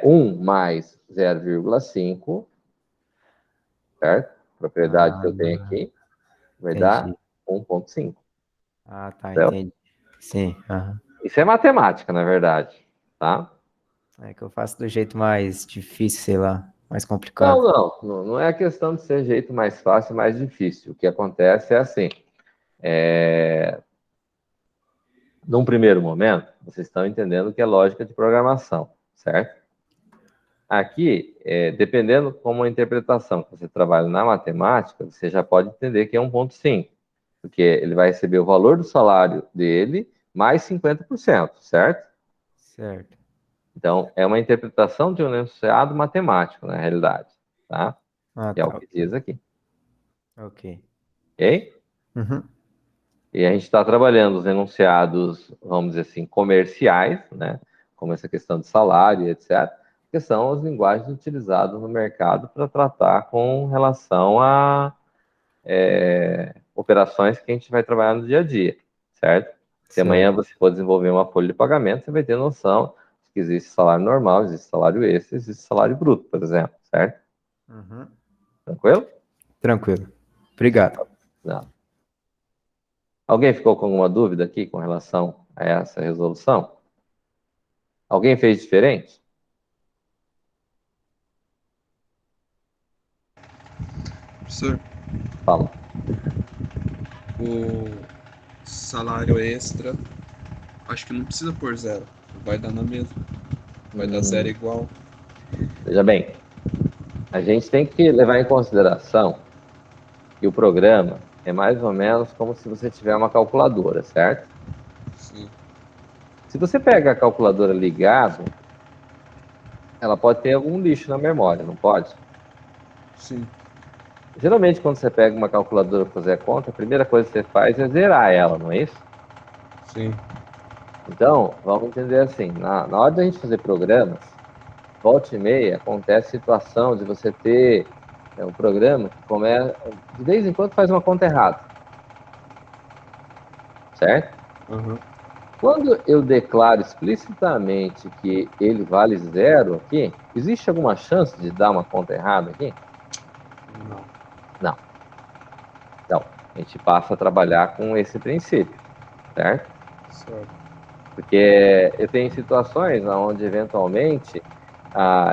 1 mais 0,5, certo? Propriedade Ah, que eu tenho aqui vai dar entendi. 1,5. Ah, tá, Certo? entendi. Sim, aham. Isso é matemática, na verdade, tá? É que eu faço do jeito mais difícil, sei lá. mais complicado. Não é questão de ser jeito mais fácil, mais difícil. O que acontece é assim, num primeiro momento, vocês estão entendendo que é lógica de programação, certo? Aqui, dependendo como a interpretação que você trabalha na matemática, você já pode entender que é 1,5, porque ele vai receber o valor do salário dele mais 50%, certo? Certo. Então, é uma interpretação de um enunciado matemático, na realidade, tá? Ah, Que é o tá. que diz aqui, Ok. ok? Uhum. E a gente está trabalhando os enunciados, vamos dizer assim, comerciais, né? Como essa questão de salário, etc., que são as linguagens utilizadas no mercado para tratar com relação a operações que a gente vai trabalhar no dia a dia, certo? Se amanhã você for desenvolver uma folha de pagamento, você vai ter noção de que existe salário normal, existe salário extra, existe salário bruto, por exemplo, certo? Uhum. Tranquilo? Tranquilo. Obrigado. Não. Alguém ficou com alguma dúvida aqui com relação a essa resolução? Alguém fez diferente? Professor, Fala. o salário extra, acho que não precisa pôr zero. Vai dar na mesma. Vai dar zero igual. Veja bem, a gente tem que levar em consideração que o programa é mais ou menos como se você tiver uma calculadora, certo? Sim. Se você pega a calculadora ligada, ela pode ter algum lixo na memória, não pode? Sim. Geralmente, quando você pega uma calculadora para fazer a conta, a primeira coisa que você faz é zerar ela, não é isso? Sim. Então, vamos entender assim, na hora da gente fazer programas, volta e meia, acontece situação de você ter um programa que começa, de vez em quando faz uma conta errada, certo? Uhum. Quando eu declaro explicitamente que ele vale zero aqui, existe alguma chance de dar uma conta errada aqui? Não. Não. Então, a gente passa a trabalhar com esse princípio, certo? Certo. Porque eu tenho situações onde, eventualmente,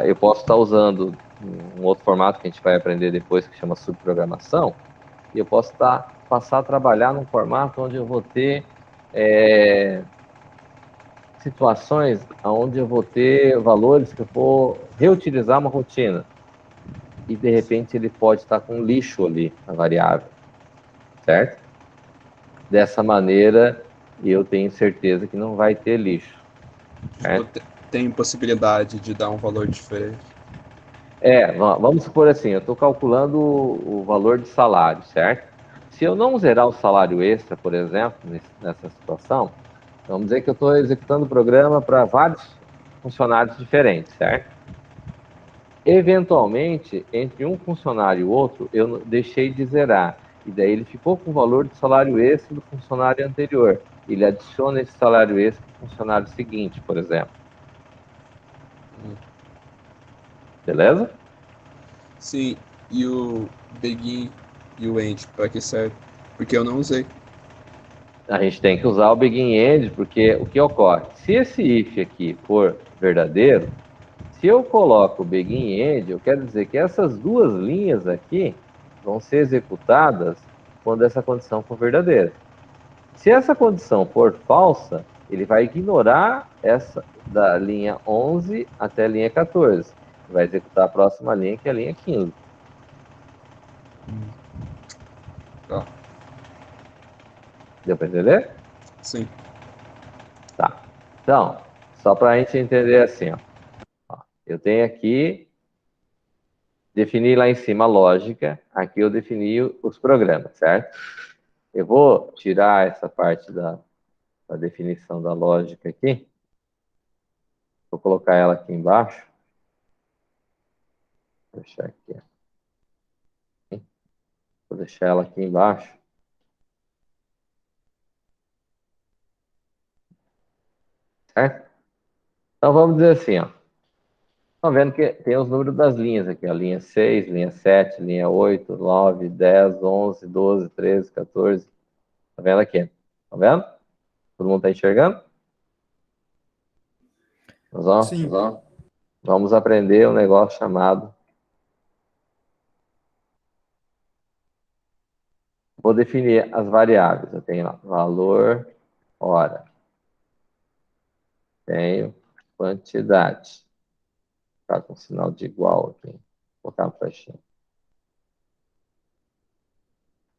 eu posso estar usando um outro formato que a gente vai aprender depois, que chama subprogramação, e eu posso passar a trabalhar num formato onde eu vou ter situações onde eu vou ter valores que eu vou reutilizar uma rotina. E, de repente, ele pode estar com lixo ali, na variável, certo? Dessa maneira, eu tenho certeza que não vai ter lixo. Tipo, tem possibilidade de dar um valor diferente. Vamos supor assim, eu estou calculando o valor de salário, certo? Se eu não zerar o salário extra, por exemplo, nessa situação, vamos dizer que eu estou executando o programa para vários funcionários diferentes, certo? Eventualmente, entre um funcionário e o outro, eu deixei de zerar. E daí ele ficou com o valor de salário extra do funcionário anterior. Ele adiciona esse salário extra para o funcionário seguinte, por exemplo. Beleza? Sim, e o begin e o end, para que serve? Porque eu não usei. A gente tem que usar o begin end, porque o que ocorre? Se esse if aqui for verdadeiro, se eu coloco o begin end, eu quero dizer que essas duas linhas aqui vão ser executadas quando essa condição for verdadeira. Se essa condição for falsa, ele vai ignorar essa da linha 11 até a linha 14. Vai executar a próxima linha, que é a linha 15. Tá. Deu para entender? Sim. Tá. Então, só para a gente entender assim, ó. Eu tenho aqui, defini lá em cima a lógica, aqui eu defini os programas, certo? Eu vou tirar essa parte da definição da lógica aqui, vou colocar ela aqui embaixo. Vou deixar aqui. Vou deixar ela aqui embaixo. Certo? Então vamos dizer assim, ó. Estão vendo que tem os números das linhas aqui, ó. Linha 6, linha 7, linha 8, 9, 10, 11, 12, 13, 14. Tá vendo aqui? Tá vendo? Todo mundo tá enxergando? Sim. Vamos aprender um negócio chamado Vou definir as variáveis. Eu tenho valor, hora. Tenho quantidade. Vou ficar com sinal de igual aqui. Vou colocar uma flechinha.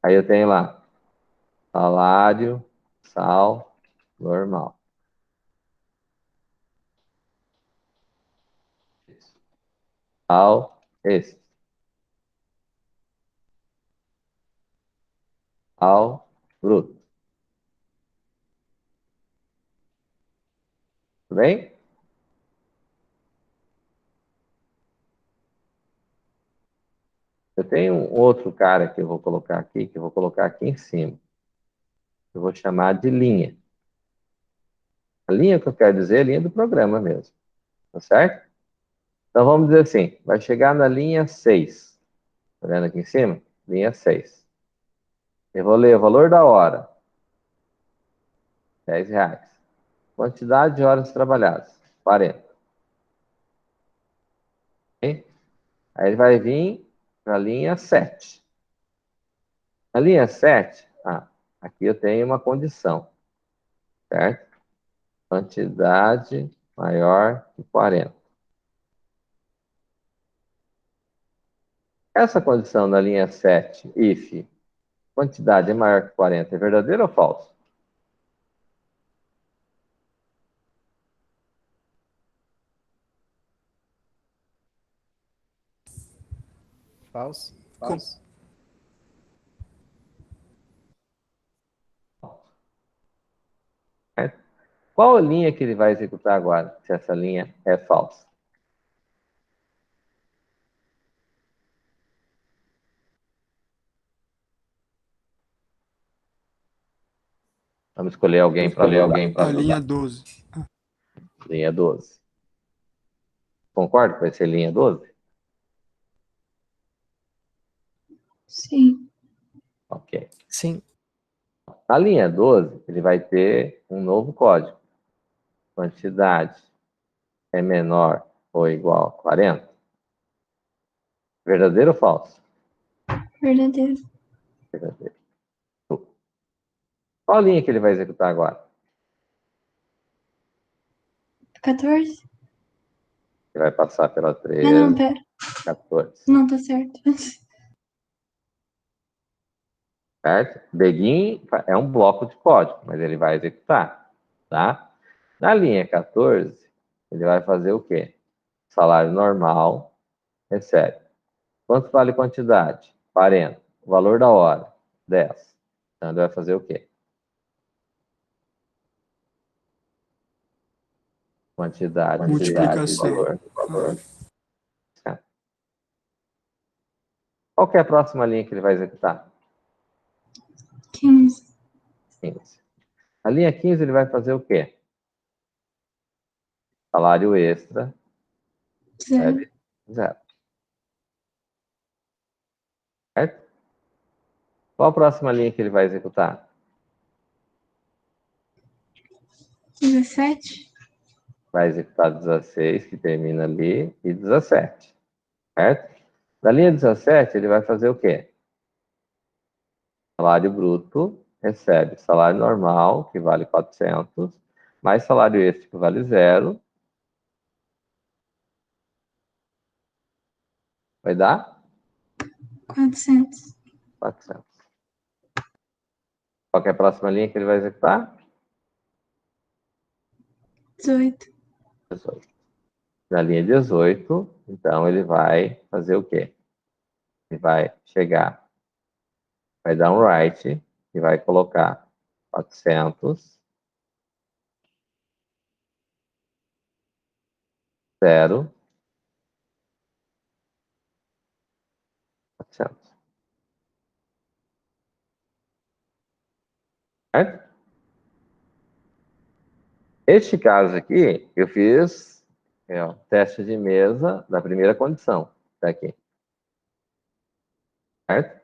Aí eu tenho lá salário, sal, normal. Sal, esse. Sal, bruto. Tudo bem? Eu tenho um outro cara que eu vou colocar aqui, que eu vou colocar aqui em cima. Eu vou chamar de linha. A linha que eu quero dizer é a linha do programa mesmo. Tá certo? Então vamos dizer assim, vai chegar na linha 6. Tá vendo aqui em cima? Linha 6. Eu vou ler o valor da hora. R$10. Quantidade de horas trabalhadas. 40. Ok? Aí ele vai vir para a linha 7. Na linha 7, aqui eu tenho uma condição. Certo? Quantidade maior que 40. Essa condição na linha 7, if quantidade é maior que 40, é verdadeiro ou falso? Falso? Falso. Certo? Qual a linha que ele vai executar agora, se essa linha é falsa? Vamos escolher alguém para ler alguém para A linha 12. linha 12. Concorda que vai ser linha 12? Sim. Ok. Sim. Na linha 12, ele vai ter um novo código. Quantidade é menor ou igual a 40? Verdadeiro ou falso? Verdadeiro. Verdadeiro. Qual linha que ele vai executar agora? 14? Ele vai passar pela 13, Ah, não, pera. 14. Não, tá certo. Certo? Begin é um bloco de código, mas ele vai executar, tá? Na linha 14, ele vai fazer o quê? Salário normal, recebe. Quanto vale quantidade? 40. O valor da hora? 10. Então, ele vai fazer o quê? Quantidade, Multiplicação. valor. Certo. Qual que é a próxima linha que ele vai executar? 15. 15. A linha 15, ele vai fazer o quê? Salário extra, 0. zero. Certo? Qual a próxima linha que ele vai executar? 17. Vai executar 16, que termina ali, e 17. Certo? Na linha 17, ele vai fazer o quê? Salário bruto, recebe salário normal, que vale 400, mais salário extra, que vale 0. Vai dar 400. 400. Qual que é a próxima linha que ele vai executar? 18. 18. Na linha 18, então ele vai fazer o quê? Ele vai chegar, vai dar um write e vai colocar 400, 0, 400. Certo? Este caso aqui, eu fiz teste de mesa da primeira condição. Tá aqui. Certo?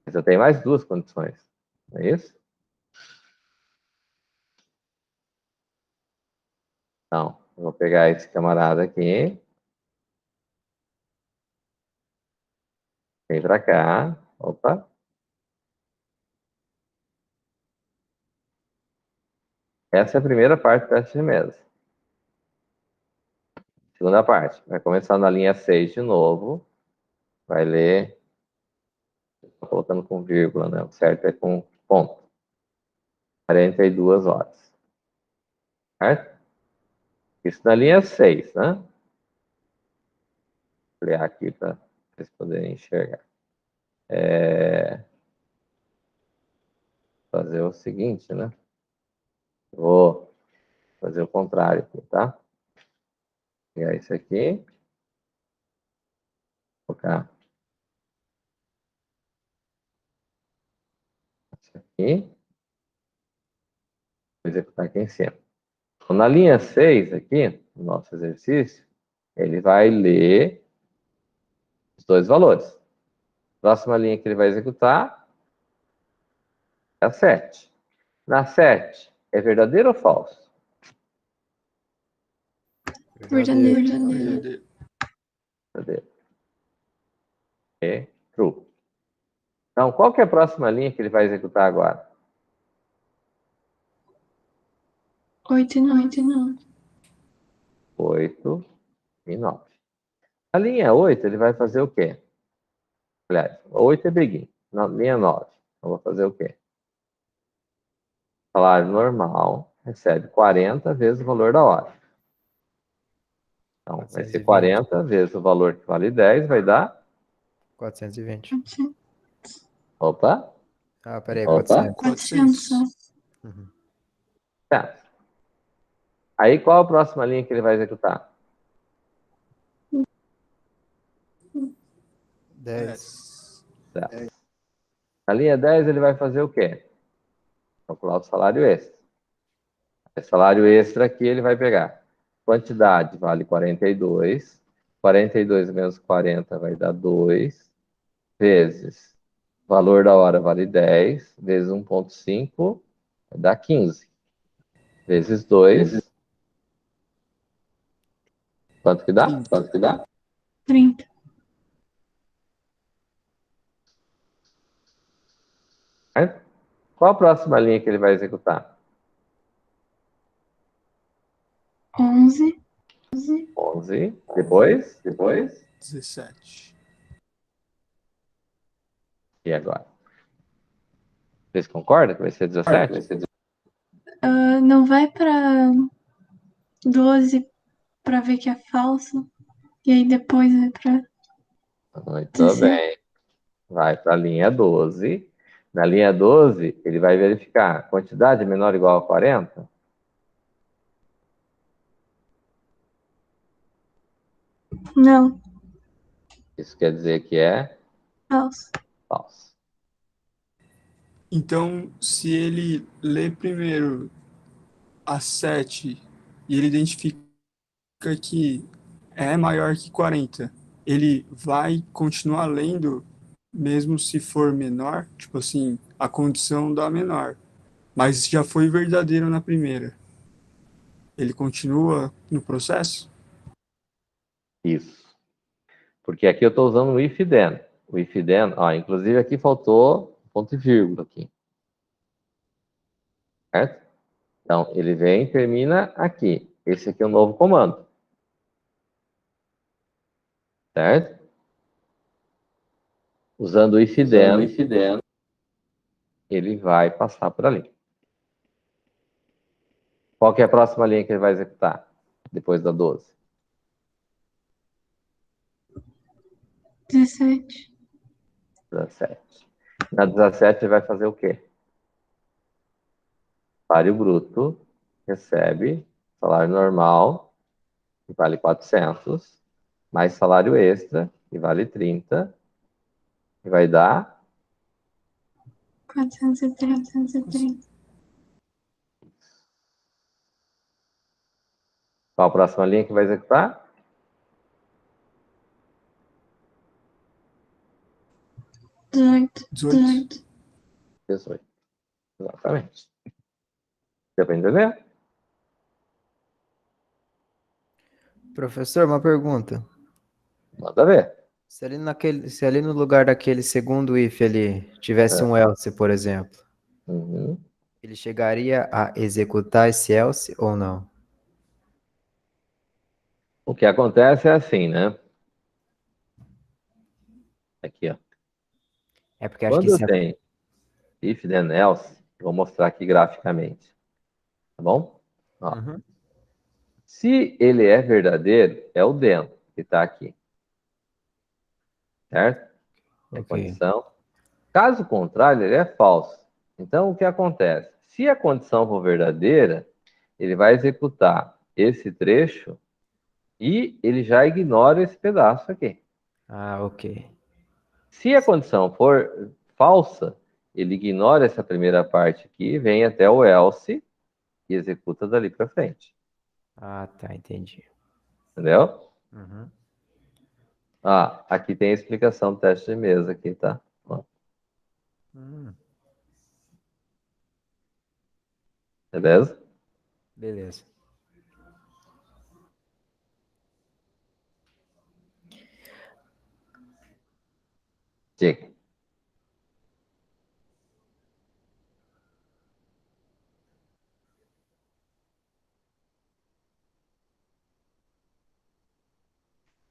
Mas eu tenho mais duas condições. Não é isso? Então, eu vou pegar esse camarada aqui. Vem para cá. Opa. Essa é a primeira parte do teste de mesa. Segunda parte, vai começar na linha 6 de novo. Vai ler. Estou colocando com vírgula, né? O certo é com ponto. 42 horas. Certo? Isso na linha 6, né? Vou olhar aqui para vocês poderem enxergar. Fazer o seguinte, né? Vou fazer o contrário aqui, tá? Pegar isso aqui. Colocar isso aqui. Vou executar aqui em cima. Então, na linha 6 aqui, no nosso exercício, ele vai ler os dois valores. Próxima linha que ele vai executar é a 7. Na 7, é verdadeiro ou falso? Verdadeiro. Verdadeiro. É true. Então, qual que é a próxima linha que ele vai executar agora? 8 e 9. 8 e 9. A linha 8, ele vai fazer o quê? Aliás, 8 é begin. Na linha 9, eu vou fazer o quê? Salário normal recebe 40 vezes o valor da hora. Então, vai ser 420. 40 vezes o valor que vale 10, vai dar... 420. Opa! Ah, peraí, Opa! 400. 400. Uhum. Tá. Aí, qual a próxima linha que ele vai executar? 10. Tá. Na linha 10, ele vai fazer o quê? Calcular o salário extra. Esse salário extra aqui, ele vai pegar. Quantidade vale 42. 42 menos 40 vai dar 2. Vezes valor da hora vale 10. Vezes 1,5 vai dar 15. Vezes 2. Quanto que dá? Quanto que dá? 30. Certo? Qual a próxima linha que ele vai executar? 11. 11. Depois? 17. E agora? Vocês concordam que vai ser 17? Não vai pra 12 pra ver que é falso. E aí depois vai pra Muito 17. bem. Vai para a linha 12. Na linha 12, ele vai verificar quantidade menor ou igual a 40. Não, Isso quer dizer que é falso. falso. Então, se ele lê primeiro a 7 e ele identifica que é maior que 40, ele vai continuar lendo mesmo se for menor? Tipo assim, a condição dá menor, mas já foi verdadeiro na primeira. Ele continua no processo? Isso. Porque aqui eu estou usando o if then. O if then, ó, inclusive aqui faltou ponto e vírgula aqui. Certo? Então, ele vem e termina aqui. Esse aqui é o novo comando. Certo? Usando o if then, ele vai passar por ali. Qual que é a próxima linha que ele vai executar? Depois da 12. 17. 17. Na 17 ele vai fazer o quê? Salário bruto recebe salário normal, que vale 400, mais salário extra, que vale 30, e vai dar 430. qual a próxima linha que vai executar? 18. 18. Exatamente. Deu para entender? Professor, uma pergunta. Manda ver. Se ali no lugar daquele segundo if ali tivesse um else, por exemplo, Uhum. Ele chegaria a executar esse else ou não? O que acontece é assim, né? Aqui, ó. É porque acho que Quando eu se... tenho if then else, eu vou mostrar aqui graficamente, tá bom? Ó, Uhum. se ele é verdadeiro, é o then que está aqui, certo? É a Ok. condição. Caso contrário, ele é falso. Então, o que acontece? Se a condição for verdadeira, ele vai executar esse trecho e ele já ignora esse pedaço aqui. Ah, ok. Se a condição for falsa, ele ignora essa primeira parte aqui, vem até o else e executa dali para frente. Ah, tá, entendi. Entendeu? Uhum. Ah, aqui tem a explicação do teste de mesa aqui, tá? Ó, Hum, beleza? beleza. Dica.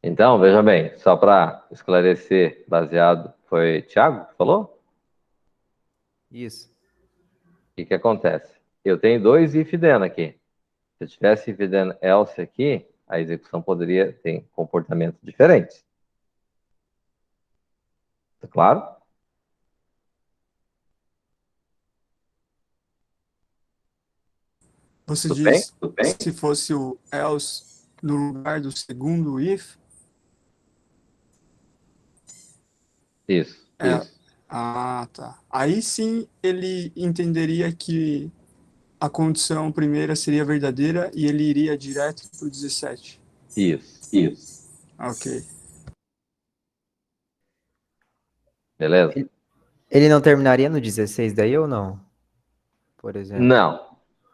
Então, veja bem, só para esclarecer, baseado, foi Thiago que falou? Isso. O que acontece? Eu tenho dois if then aqui. Se eu tivesse if then else aqui, a execução poderia ter comportamentos diferentes. Tá claro? Você Tudo bem? diz se fosse o else no lugar do segundo if? Isso, É, isso. ah, tá. Aí sim ele entenderia que a condição primeira seria verdadeira e ele iria direto para o 17. Isso. Ok. Beleza? Ele não terminaria no 16 daí ou não? Por exemplo. Não.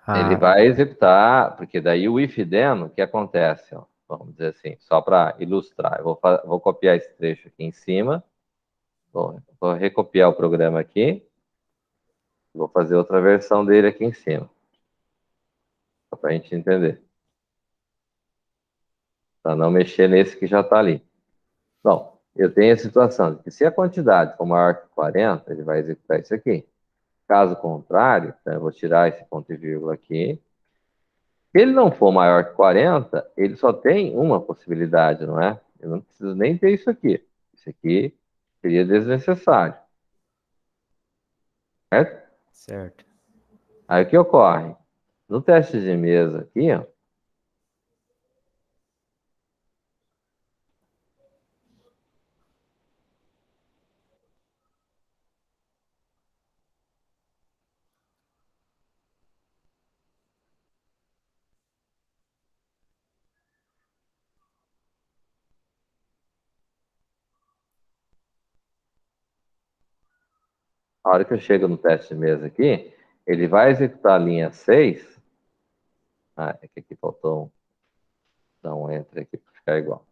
Ele Ah, vai executar, porque daí o if then, o que acontece? Ó, vamos dizer assim, só para ilustrar. Eu vou copiar esse trecho aqui em cima. Vou recopiar o programa aqui. Vou fazer outra versão dele aqui em cima. Só para a gente entender. Para não mexer nesse que já está ali. Bom, eu tenho a situação de que se a quantidade for maior que 40, ele vai executar isso aqui. Caso contrário, então eu vou tirar esse ponto e vírgula aqui. Se ele não for maior que 40, ele só tem uma possibilidade, não é? Eu não preciso nem ter isso aqui. Isso aqui seria desnecessário. Certo? certo. Aí o que ocorre? No teste de mesa aqui, ó, a hora que eu chego no teste de mesa aqui, ele vai executar a linha 6. Ah, é que aqui faltou dar um enter aqui para ficar igual.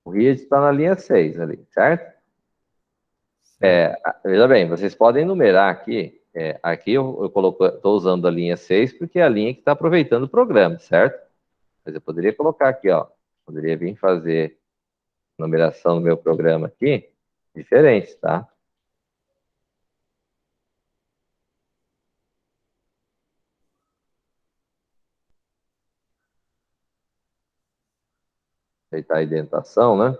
O read está na linha 6 ali, certo? Veja bem, vocês podem numerar aqui. Aqui eu estou usando a linha 6 porque é a linha que está aproveitando o programa, certo? Mas eu poderia colocar aqui, ó. Poderia vir fazer numeração no meu programa aqui, diferente, tá? Aceitar a indentação, né?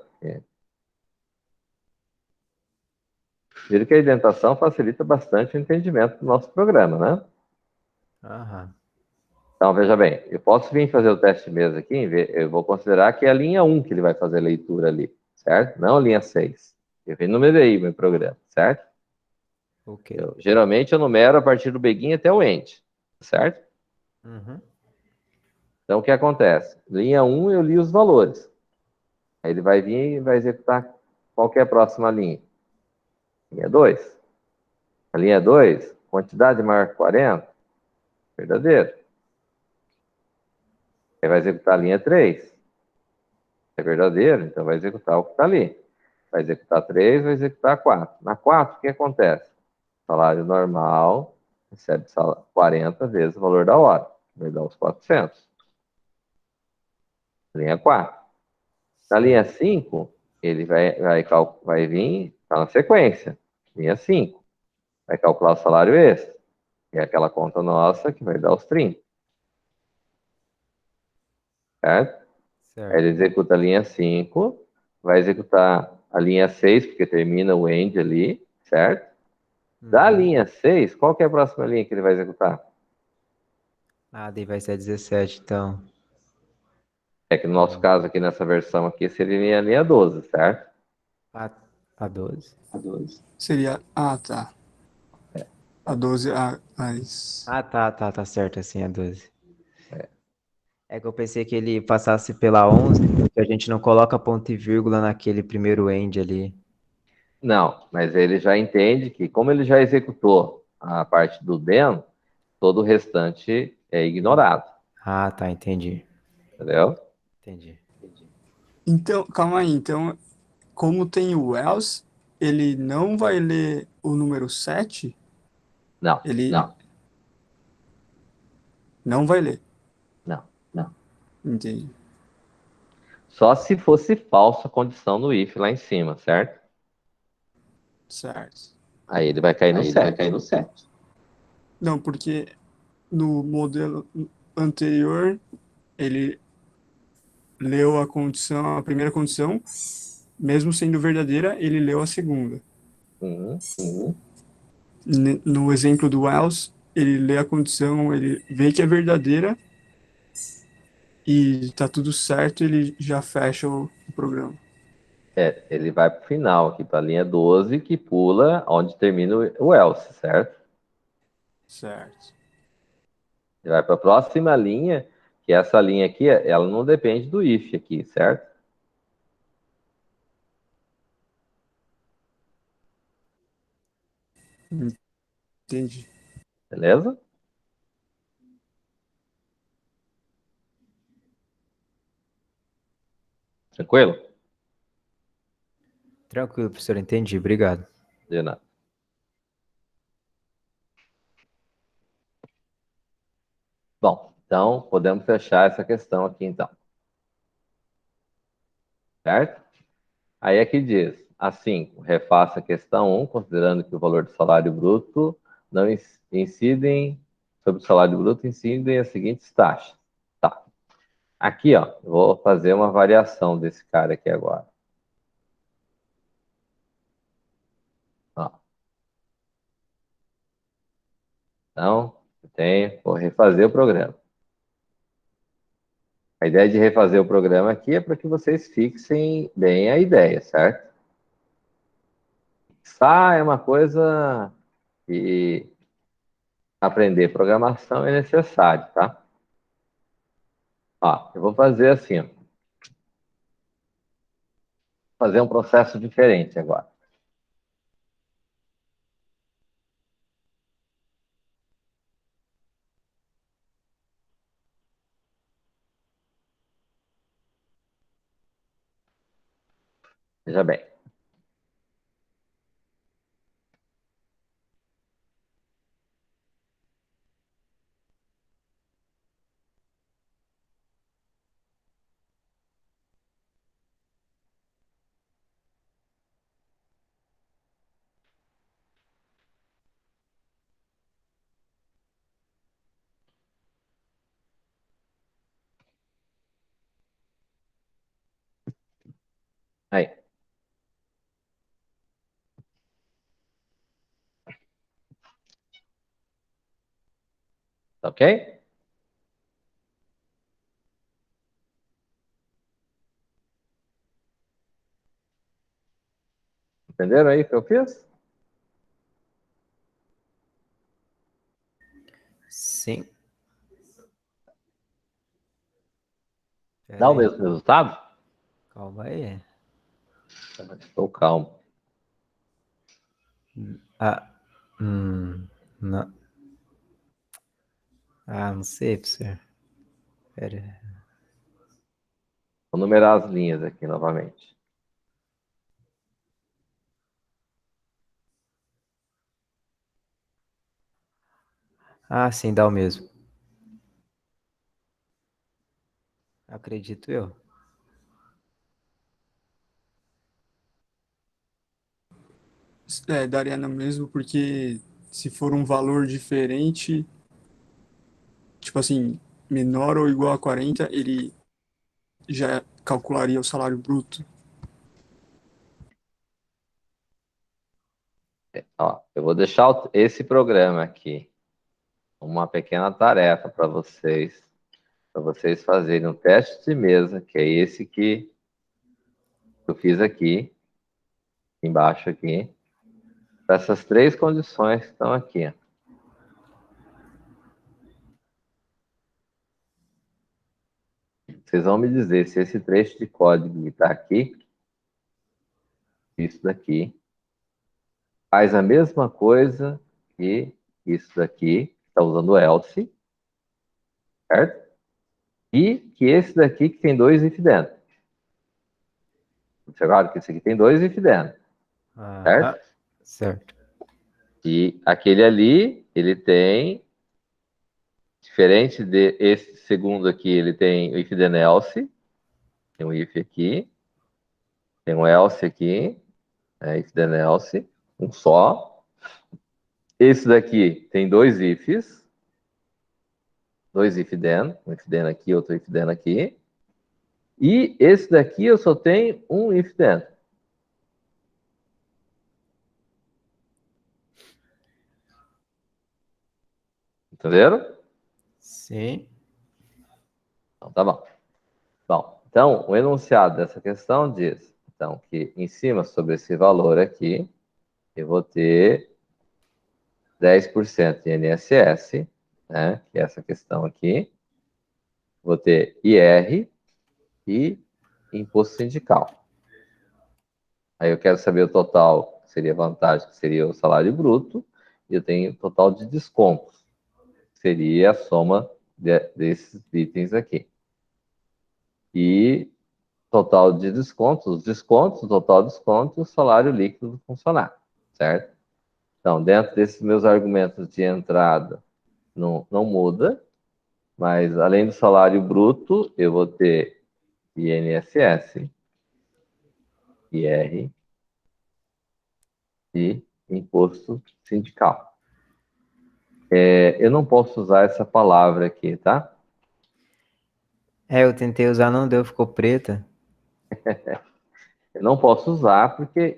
Vira que a indentação facilita bastante o entendimento do nosso programa, né? Aham. Então, veja bem, eu posso vir fazer o teste mesmo aqui, eu vou considerar que é a linha 1 que ele vai fazer a leitura ali, certo? Não a linha 6. Eu enumerei o meu programa, certo? Ok. Geralmente eu numero a partir do begin até o end, certo? Uhum. Então, o que acontece? Linha 1, eu li os valores. Aí ele vai vir e vai executar qual que é a próxima linha. Linha 2. A linha 2, quantidade maior que 40, verdadeiro. Aí vai executar a linha 3. É verdadeiro, então vai executar o que está ali. Vai executar 3, vai executar 4. Na 4, o que acontece? Salário normal recebe 40 vezes o valor da hora, vai dar os 400. Linha 4. Na linha 5, ele vai vir, tá na sequência. Linha 5. Vai calcular o salário extra. Que é aquela conta nossa que vai dar os 30. Certo? Aí ele executa a linha 5, vai executar a linha 6, porque termina o end ali, certo? Da linha 6, qual que é a próxima linha que ele vai executar? Ah, daí vai ser a 17, então. É que no nosso caso aqui, nessa versão aqui, seria a linha 12, certo? A 12. Seria. Ah, tá. A 12, as. Ah, tá certo, assim, a 12. É que eu pensei que ele passasse pela 11, porque a gente não coloca ponto e vírgula naquele primeiro end ali. Não, mas ele já entende que, como ele já executou a parte do den, todo o restante é ignorado. Ah, tá, entendi. Entendeu? Entendi. Então, calma aí. Então, como tem o else, ele não vai ler o número 7? Não, Ele não, não vai ler. não. Entendi. Só se fosse falsa a condição no if lá em cima, certo? Certo. Aí ele vai cair no 7. Não, porque no modelo anterior, ele leu a condição, a primeira condição, mesmo sendo verdadeira, ele leu a segunda. No exemplo do else, ele lê a condição, ele vê que é verdadeira e tá tudo certo, ele já fecha o programa. Ele vai para o final, aqui para a linha 12, que pula onde termina o else, certo? Certo. Ele vai para a próxima linha, que essa linha aqui, ela não depende do if aqui, certo? Entendi. Beleza? Tranquilo? Tranquilo, professor, entendi. Obrigado. De nada. Bom, então podemos fechar essa questão aqui, então. Certo? Aí aqui diz, assim, refaça a questão 1, considerando que o valor do salário bruto não incidem sobre o salário bruto, incidem as seguintes taxas. Tá. Aqui, ó, eu vou fazer uma variação desse cara aqui agora. Ó. Então, vou refazer o programa. A ideia de refazer o programa aqui é para que vocês fixem bem a ideia, certo? Fixar é uma coisa que aprender programação é necessário, tá? Ó, eu vou fazer assim, ó. Fazer um processo diferente agora. Veja bem. Aí. Tá ok? Entenderam aí o que eu fiz? Sim. Dá o mesmo resultado? Calma aí. Estou calmo. Não. Ah, não sei, professor. Pera. Vou numerar as linhas aqui novamente. Ah, sim, dá o mesmo. Acredito eu. Daria no mesmo, porque se for um valor diferente, tipo assim, menor ou igual a 40, ele já calcularia o salário bruto. Ó, eu vou deixar esse programa aqui, uma pequena tarefa para vocês fazerem um teste de mesa, que é esse que eu fiz aqui, embaixo aqui, para essas três condições que estão aqui. Ó. Vocês vão me dizer se esse trecho de código que está aqui, isso daqui, faz a mesma coisa que isso daqui, está usando else, certo? E que esse daqui que tem dois if dentro. Observaram que esse aqui tem dois if dentro, certo? Certo. E aquele ali, ele tem, diferente desse segundo aqui, ele tem o if then else, tem um if aqui, tem um else aqui, if then else, um só. Esse daqui tem dois ifs, dois if then, um if then aqui, outro if then aqui. E esse daqui eu só tenho um if then. Entenderam? Sim. Então, tá bom. Bom, então, o enunciado dessa questão diz, então, que em cima sobre esse valor aqui, eu vou ter 10% de INSS, né, que é essa questão aqui. Vou ter IR e imposto sindical. Aí eu quero saber o total, que seria vantagem, que seria o salário bruto, e eu tenho o total de descontos, que seria a soma desses itens aqui. E total de descontos, os descontos, o total de desconto e o salário líquido do funcionário, certo? Então, dentro desses meus argumentos de entrada, não muda, mas além do salário bruto, eu vou ter INSS, IR e imposto sindical. Eu não posso usar essa palavra aqui, tá? Eu tentei usar, não deu, ficou preta. Eu não posso usar porque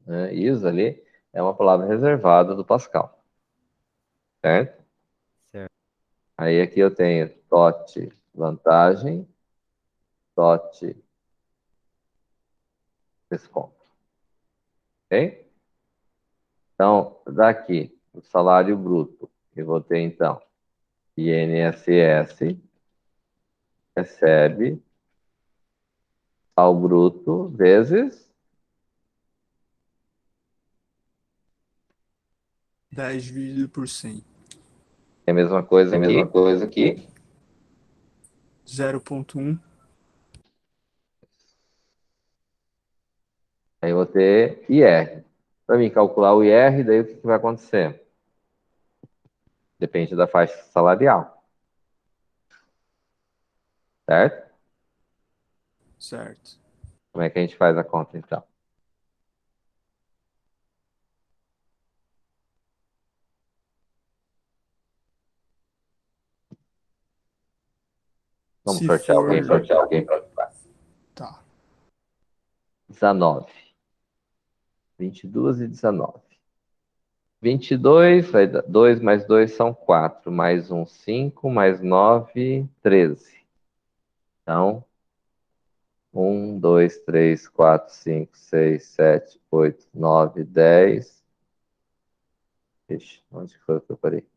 né, is ali, é uma palavra reservada do Pascal. Certo? Certo. Aí aqui eu tenho TOT vantagem, TOT desconto. Ok? Então, daqui, o salário bruto, eu vou ter então INSS recebe ao bruto vezes 10 dividido por 100. é a mesma coisa aqui. 0,1. Aí eu vou ter IR. Para mim calcular o IR, daí o que vai acontecer? Depende da faixa salarial. Certo? Certo. Como é que a gente faz a conta, então? Vamos Se sortear for... alguém para Tá. 19. 22 e 19. 22, vai dar 2 mais 2 são 4, mais 1, 5, mais 9, 13. Então, 1, 2, 3, 4, 5, 6, 7, 8, 9, 10. Ixi, onde foi que eu parei?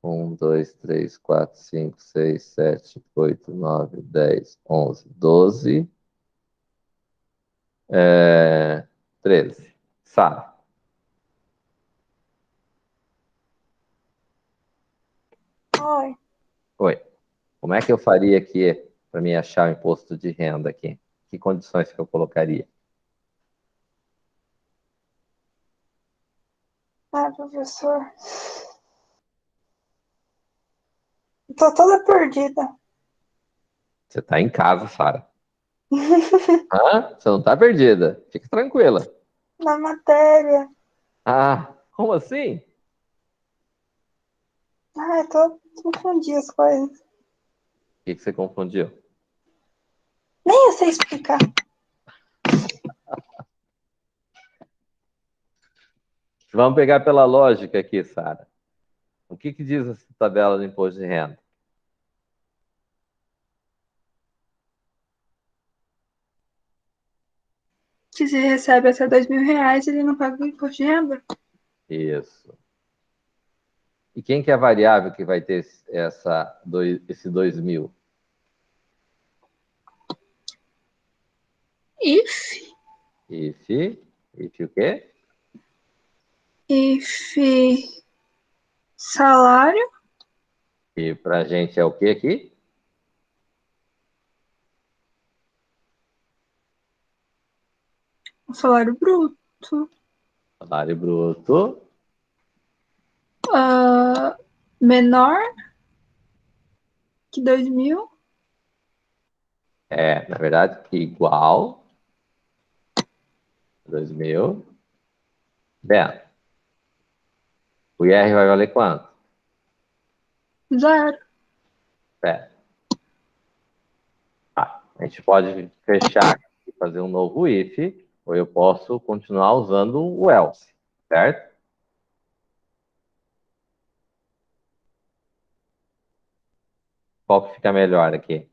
1, 2, 3, 4, 5, 6, 7, 8, 9, 10, 11, 12, 13. Sara. Ai, Oi. Como é que eu faria aqui para me achar o imposto de renda aqui? Que condições que eu colocaria? Ai, professor. Tô toda perdida. Você tá em casa, Sara. Hã? Você não tá perdida. Fica tranquila. Na matéria. Ah, como assim? Ai, tô confundindo as coisas. O que você confundiu? Nem eu sei explicar. Vamos pegar pela lógica aqui, Sara. O que diz essa tabela do imposto de renda? Se você recebe até R$ 2.000, ele não paga o imposto de renda. Isso. E quem que é a variável que vai ter esse 2.000? If If o quê? Salário E pra gente é o quê aqui? o salário bruto. Salário bruto. Menor que 2.000. Na verdade, igual 2.000. Bem, o IR vai valer quanto? 0. A gente pode fechar e fazer um novo if, ou eu posso continuar usando o else, certo? Qual que fica melhor aqui?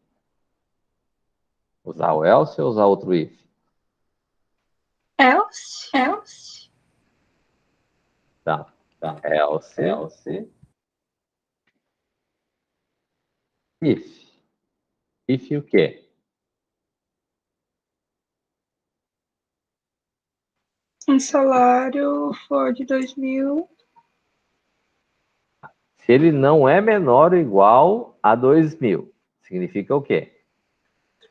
Usar o else ou usar outro if? Else. Tá. Else. If. If o quê? Um salário for de 2.000. Se ele não é menor ou igual a 2.000, significa o quê?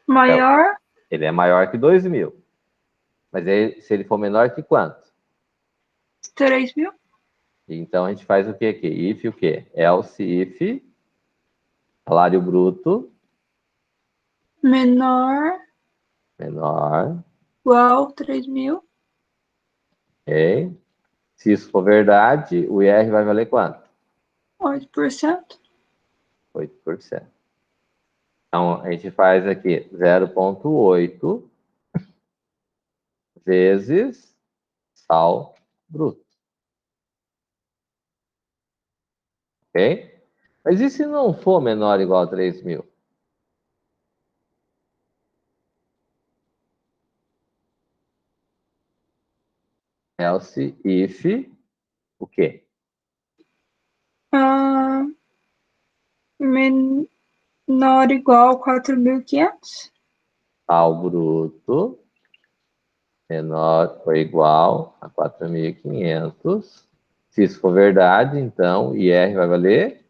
Maior. Ele é maior que 2.000. Mas se ele for menor que quanto? 3.000. Então a gente faz o quê aqui? If o quê? Else if, salário bruto, Menor. Igual 3.000. Ok? Se isso for verdade, o IR vai valer quanto? 8%. 8%. Então, a gente faz aqui 0,8 vezes sal bruto. Ok? Mas e se não for menor ou igual a 3.000? Else if o quê? Menor ou igual a 4.500. Sal bruto menor ou igual a 4.500. Se isso for verdade, então o IR vai valer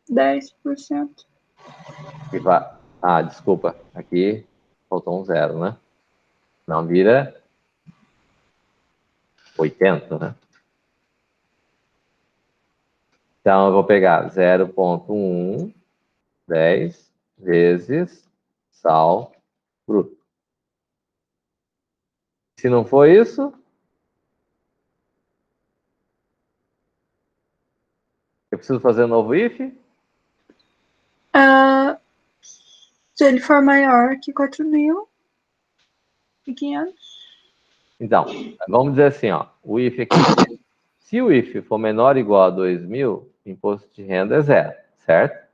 10%. desculpa. Aqui faltou um zero, né? Não vira 80, né? Então, eu vou pegar 0,10 vezes sal bruto. Se não for isso, eu preciso fazer um novo if? Se ele for maior que 4.500. Então, vamos dizer assim, ó, o if aqui. Se o if for menor ou igual a 2.000, imposto de renda é zero, certo?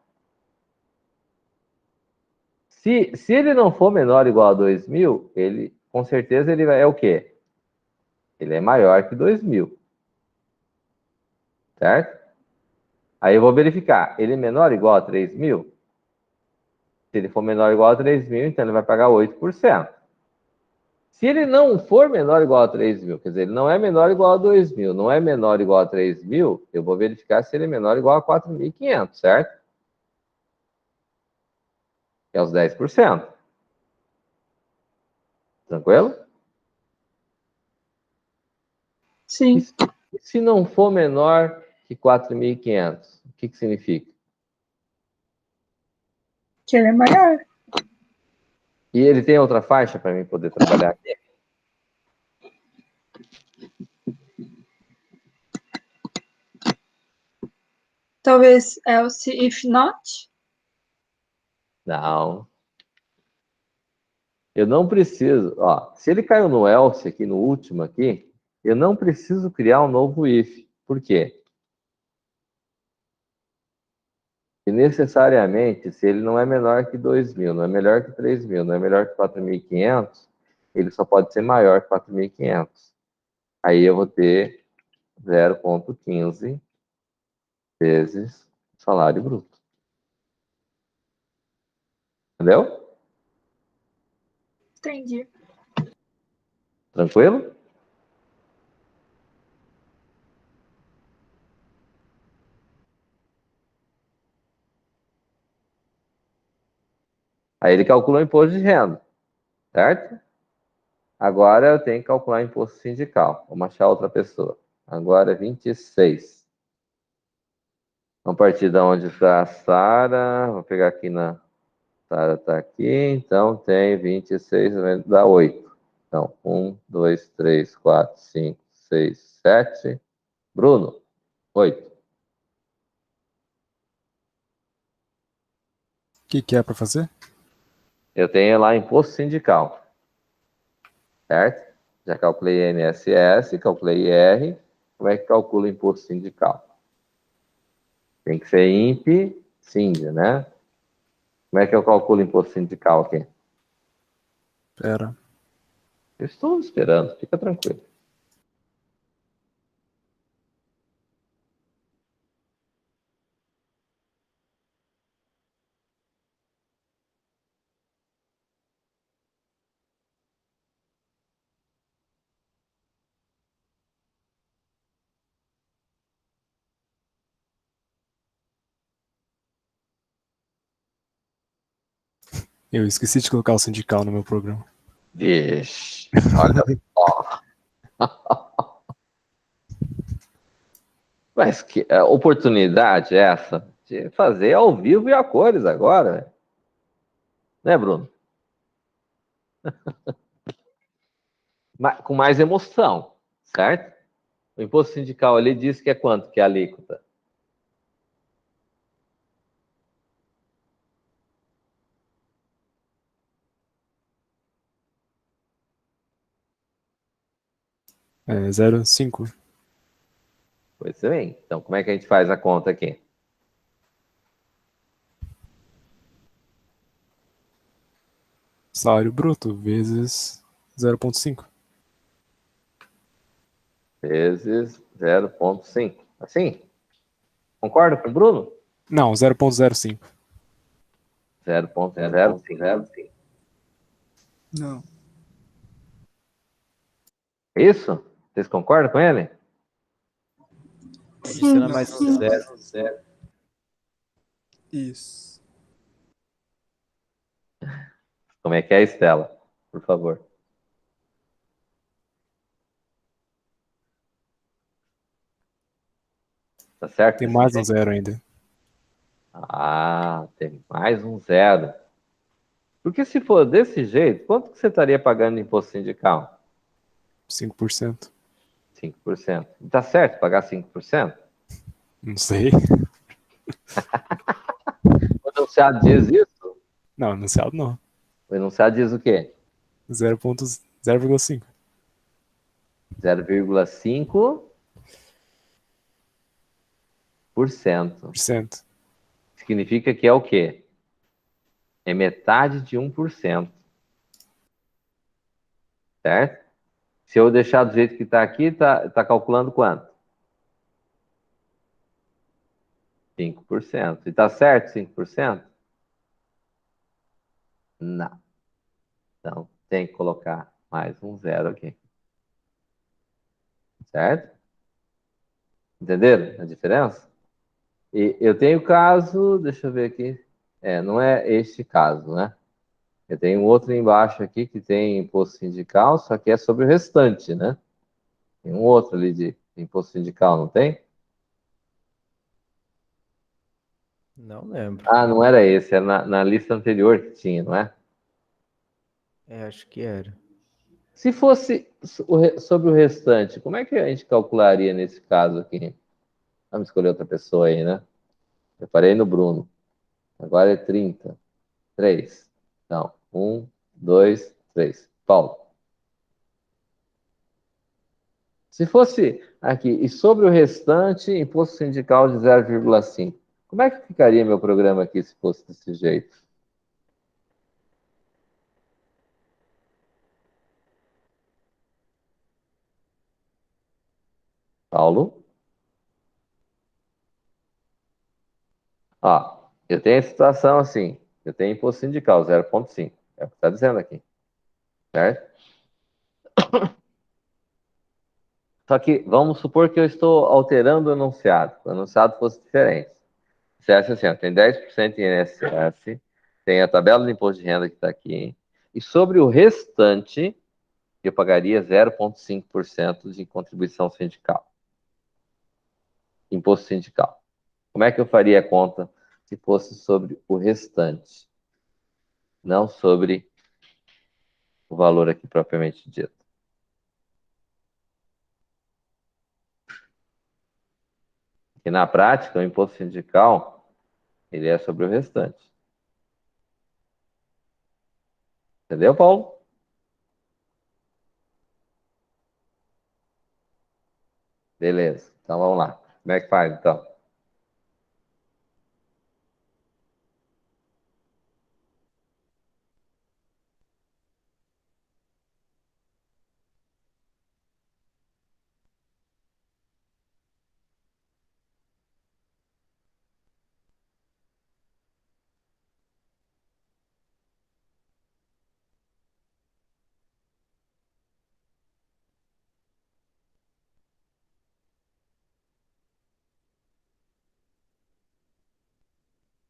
Se ele não for menor ou igual a 2.000, ele, com certeza, ele é o quê? Ele é maior que 2.000. Certo? Aí eu vou verificar. Ele é menor ou igual a 3.000? Se ele for menor ou igual a 3.000, então ele vai pagar 8%. Se ele não for menor ou igual a 3.000, quer dizer, ele não é menor ou igual a 2.000, não é menor ou igual a 3.000, eu vou verificar se ele é menor ou igual a 4.500, certo? Que é os 10%. Tranquilo? Sim. E se não for menor que 4.500, o que significa? Que ele é maior. E ele tem outra faixa para mim poder trabalhar aqui? Talvez else if not. Não. Eu não preciso. Ó, se ele caiu no else aqui, no último aqui, eu não preciso criar um novo if. Por quê? E necessariamente, se ele não é menor que 2.000, não é melhor que 3.000, não é melhor que 4.500, ele só pode ser maior que 4.500. Aí eu vou ter 0,15 vezes o salário bruto. Entendeu? Entendi. Tranquilo? Aí ele calcula o imposto de renda, certo? Agora eu tenho que calcular imposto sindical. Vamos achar outra pessoa. Agora é 26. Vamos partir da onde está a Sara. Vou pegar aqui na... Sara está aqui, então tem 26, dá 8. Então, 1, 2, 3, 4, 5, 6, 7. Bruno, 8. O que é para fazer? Eu tenho lá imposto sindical, certo? Já calculei INSS, calculei IR. Como é que calcula o imposto sindical? Tem que ser INPE, SIND, né? Como é que eu calculo o imposto sindical aqui? Pera. Eu estou esperando, fica tranquilo. Eu esqueci de colocar o sindical no meu programa. Vixe, olha só. Mas que oportunidade é essa de fazer ao vivo e a cores agora, né, Bruno? Com mais emoção, certo? O imposto sindical ali diz que é quanto que é a alíquota? É 0,5. Pois bem, então como é que a gente faz a conta aqui? Salário bruto vezes 0,5. Vezes 0,5. Assim? Concorda com o Bruno? Não, 0,05. 0,05. Não. Isso? Vocês concordam com ele? Adiciona mais um Sim. zero. Isso. Como é que é, Estela? Por favor. Tá certo? Tem mais um zero ainda. Ah, tem mais um zero. Porque se for desse jeito, quanto que você estaria pagando de imposto sindical? 5%. 5%. Tá certo pagar 5%? Não sei. O enunciado diz isso? Não, anunciado não. O enunciado diz o quê? 0,5. 0,5%. Significa que é o quê? É metade de 1%. Certo? Se eu deixar do jeito que está aqui, tá calculando quanto? 5%. E tá certo 5%? Não. Então, tem que colocar mais um zero aqui. Certo? Entenderam a diferença? E eu tenho caso, deixa eu ver aqui. Não é este caso, né? Eu tenho outro embaixo aqui que tem imposto sindical, só que é sobre o restante, né? Tem um outro ali de Imposto sindical, não tem? Não lembro. Ah, não era esse, era na lista anterior que tinha, não é? Acho que era. Se fosse sobre o restante, como é que a gente calcularia nesse caso aqui? Vamos escolher outra pessoa aí, né? Eu parei no Bruno. Agora é 30. 3. Não. 1, 2, 3. Paulo. Se fosse aqui, e sobre o restante, imposto sindical de 0,5. Como é que ficaria meu programa aqui se fosse desse jeito? Paulo? Ó, eu tenho a situação assim. Eu tenho imposto sindical, 0,5. É o que está dizendo aqui. Certo? Só que vamos supor que eu estou alterando o enunciado. Se o enunciado fosse diferente. Você acha assim, ó, tem 10% em INSS, tem a tabela do imposto de renda que está aqui, e sobre o restante, eu pagaria 0,5% de contribuição sindical. Imposto sindical. Como é que eu faria a conta se fosse sobre o restante? Não sobre o valor aqui propriamente dito. E na prática, o imposto sindical, ele é sobre o restante. Entendeu, Paulo? Beleza. Então vamos lá. Como é que faz, então?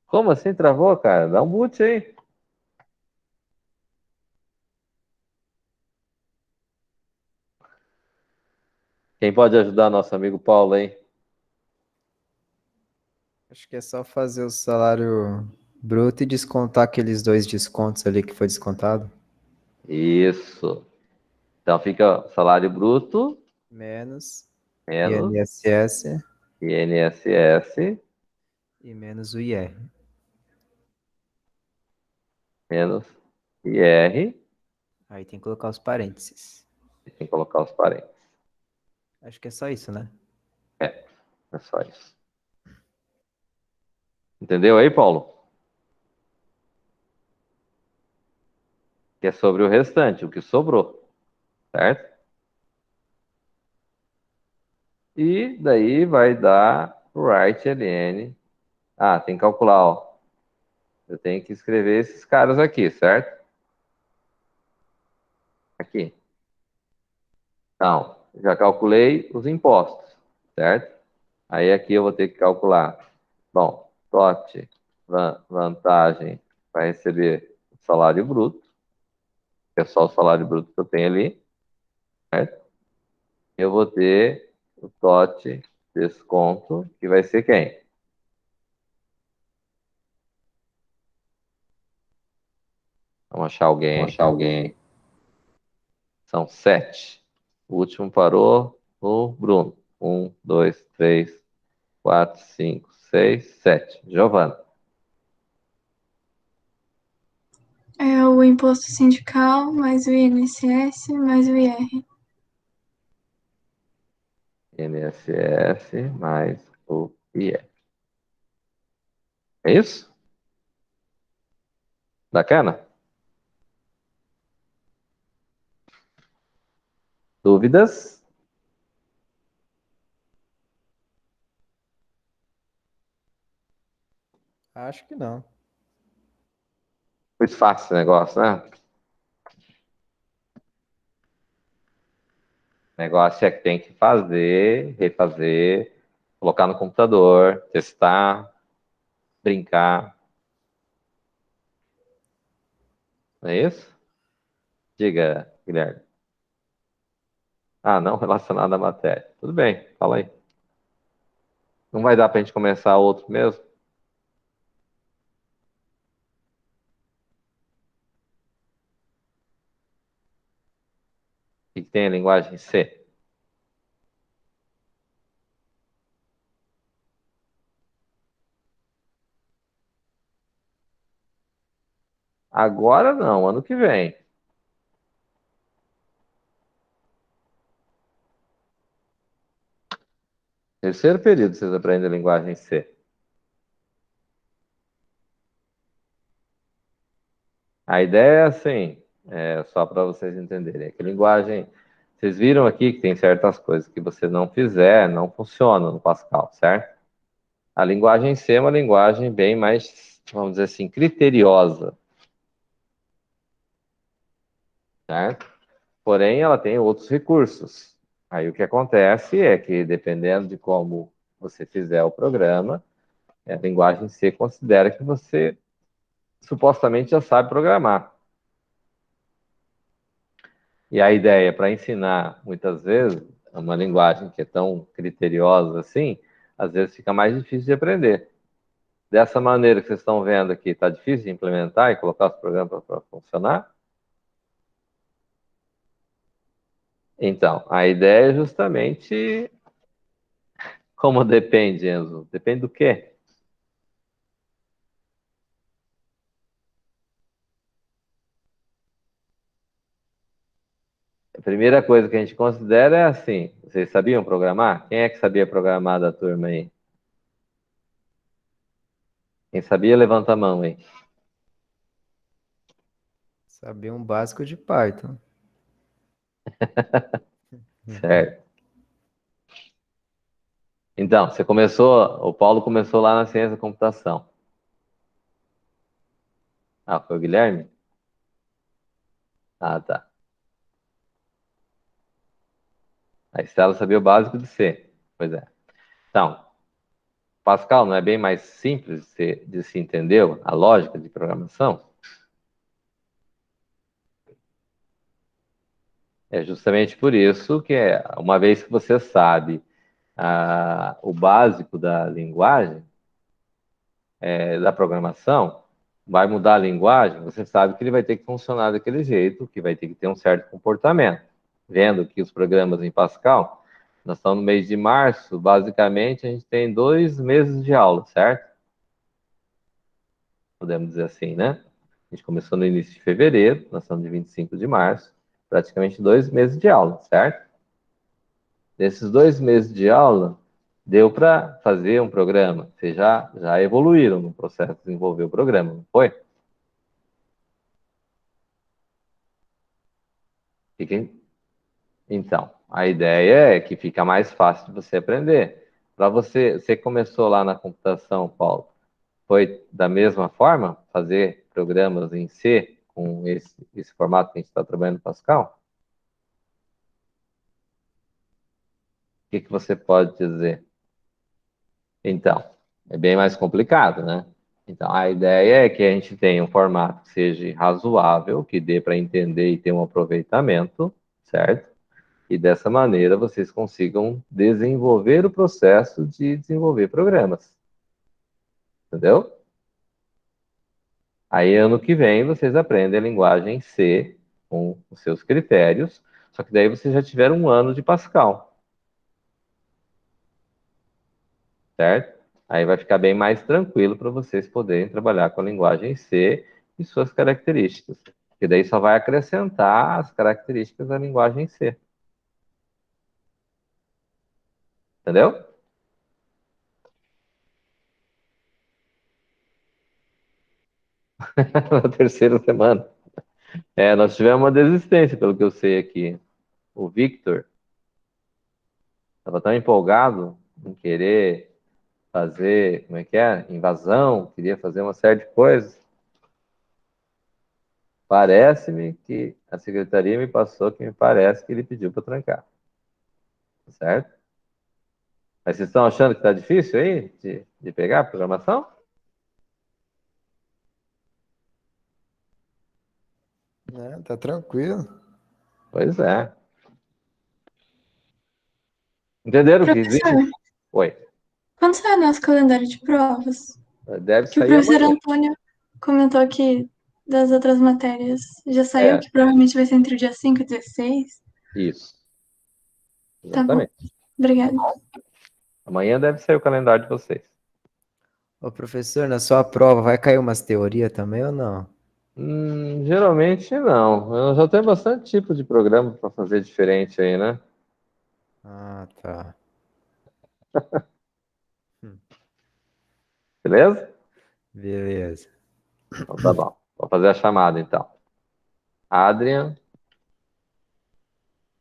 Como assim travou, cara? Dá um boot aí. Quem pode ajudar nosso amigo Paulo, hein? Acho que é só fazer o salário bruto e descontar aqueles 2 descontos ali que foi descontado. Isso. Então fica salário bruto Menos menos INSS INSS e menos o IR. menos IR. Aí tem que colocar os parênteses. E tem que colocar os parênteses. Acho que é só isso, né? É só isso. Entendeu aí, Paulo? Que é sobre o restante, o que sobrou. Certo? E daí vai dar right ln. Ah, tem que calcular, ó. Eu tenho que escrever esses caras aqui, certo? Aqui. Então, já calculei os impostos, certo? Aí aqui eu vou ter que calcular. Bom, TOT, vantagem, vai receber o salário bruto, que é só o salário bruto que eu tenho ali, certo? Eu vou ter o TOT desconto, que vai ser quem? Vamos achar alguém. Vamos achar alguém. São 7. O último parou o Bruno. 1, 2, 3, 4, 5, 6, 7. Giovana. É o imposto sindical, mais o INSS, mais o IR. INSS mais o IR. É isso? Bacana? Dúvidas? Acho que não. Foi fácil o negócio, né? O negócio é que tem que fazer, refazer, colocar no computador, testar, brincar. Não é isso? Diga, Guilherme. Ah, não relacionado à matéria. Tudo bem, fala aí. Não vai dar para a gente começar outro mesmo? O que que tem a linguagem C? Agora não, ano que vem. Terceiro período vocês aprendem a linguagem C. A ideia é assim, só para vocês entenderem, é que linguagem, vocês viram aqui que tem certas coisas que você não fizer, não funciona no Pascal, certo? A linguagem C é uma linguagem bem mais, vamos dizer assim, criteriosa, certo? Porém, ela tem outros recursos. Aí o que acontece é que, dependendo de como você fizer o programa, a linguagem C considera que você supostamente já sabe programar. E a ideia para ensinar, muitas vezes, uma linguagem que é tão criteriosa assim, às vezes fica mais difícil de aprender. Dessa maneira que vocês estão vendo aqui, está difícil de implementar e colocar os programas para funcionar? Então, a ideia é justamente como depende, Enzo. Depende do quê? A primeira coisa que a gente considera é assim: vocês sabiam programar? Quem é que sabia programar da turma aí? Quem sabia, levanta a mão aí. Sabia um básico de Python. Certo. Então, o Paulo começou lá na ciência da computação. Ah, foi o Guilherme? Ah, tá. A Estela sabia o básico de C. Pois é. Então, Pascal não é bem mais simples de se entender a lógica de programação? É justamente por isso que, uma vez que você sabe o básico da linguagem, da programação, vai mudar a linguagem, você sabe que ele vai ter que funcionar daquele jeito, que vai ter que ter um certo comportamento. Vendo que os programas em Pascal, nós estamos no mês de março, basicamente a gente tem 2 meses de aula, certo? Podemos dizer assim, né? A gente começou no início de fevereiro, nós estamos de 25 de março, praticamente 2 meses de aula, certo? Nesses 2 meses de aula, deu para fazer um programa. Vocês já evoluíram no processo de desenvolver o programa, não foi? Fiquem... Então, a ideia é que fica mais fácil de você aprender. Para você começou lá na computação, Paulo, foi da mesma forma fazer programas em C com esse formato que a gente está trabalhando no Pascal? O que você pode dizer? Então, é bem mais complicado, né? Então, a ideia é que a gente tenha um formato que seja razoável, que dê para entender e ter um aproveitamento, certo? E dessa maneira vocês consigam desenvolver o processo de desenvolver programas. Entendeu? Aí, ano que vem, vocês aprendem a linguagem C com os seus critérios, só que daí vocês já tiveram um ano de Pascal, certo? Aí vai ficar bem mais tranquilo para vocês poderem trabalhar com a linguagem C e suas características. Porque daí só vai acrescentar as características da linguagem C. Entendeu? Na terceira semana. Nós tivemos uma desistência, pelo que eu sei aqui. O Victor estava tão empolgado em querer fazer, como é que é? Invasão, queria fazer uma série de coisas. Parece-me que a secretaria me passou que me parece que ele pediu para trancar. Certo? Mas vocês estão achando que está difícil aí de pegar a programação? Tá tranquilo. Pois é. Entenderam o que existe? Professor, Oi. quando sai o nosso calendário de provas? Deve Que o sair professor amanhã. Antônio comentou aqui das outras matérias. Já saiu É. que provavelmente vai ser entre o dia 5 e 16. Isso. Tá bom. Exatamente. Obrigada. Amanhã deve sair o calendário de vocês. Ô, professor, na sua prova vai cair umas teorias também ou não? Geralmente não. Eu já tenho bastante tipo de programa para fazer diferente aí, né? Ah, tá. Beleza? Beleza. Então tá bom. Vou fazer a chamada então. Adrian,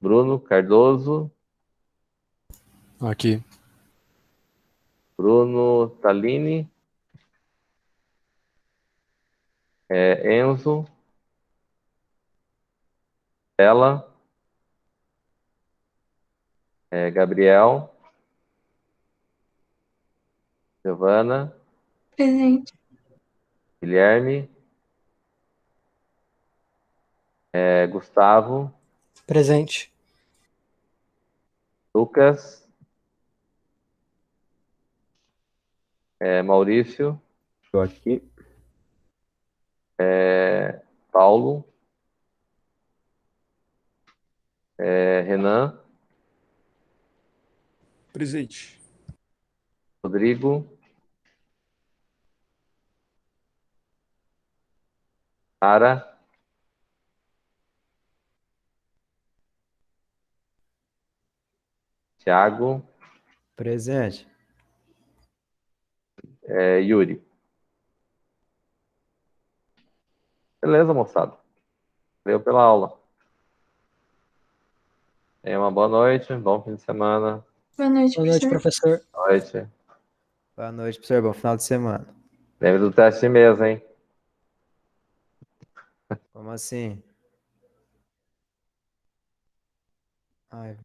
Bruno Cardoso, Aqui. Bruno Talini, Enzo, Ela, Gabriel, Giovana, Presente. Guilherme, Gustavo, Presente. Lucas, Maurício, Estou aqui. Paulo, Renan, Presente. Rodrigo, Sara, Thiago, Presente. Yuri. Beleza, moçada. Valeu pela aula. Tenha uma boa noite, bom fim de semana. Boa noite, Boa noite, professor. professor. Boa noite. Boa noite, professor. Bom final de semana. Lembre do teste de mesa, hein? Como assim? Ai,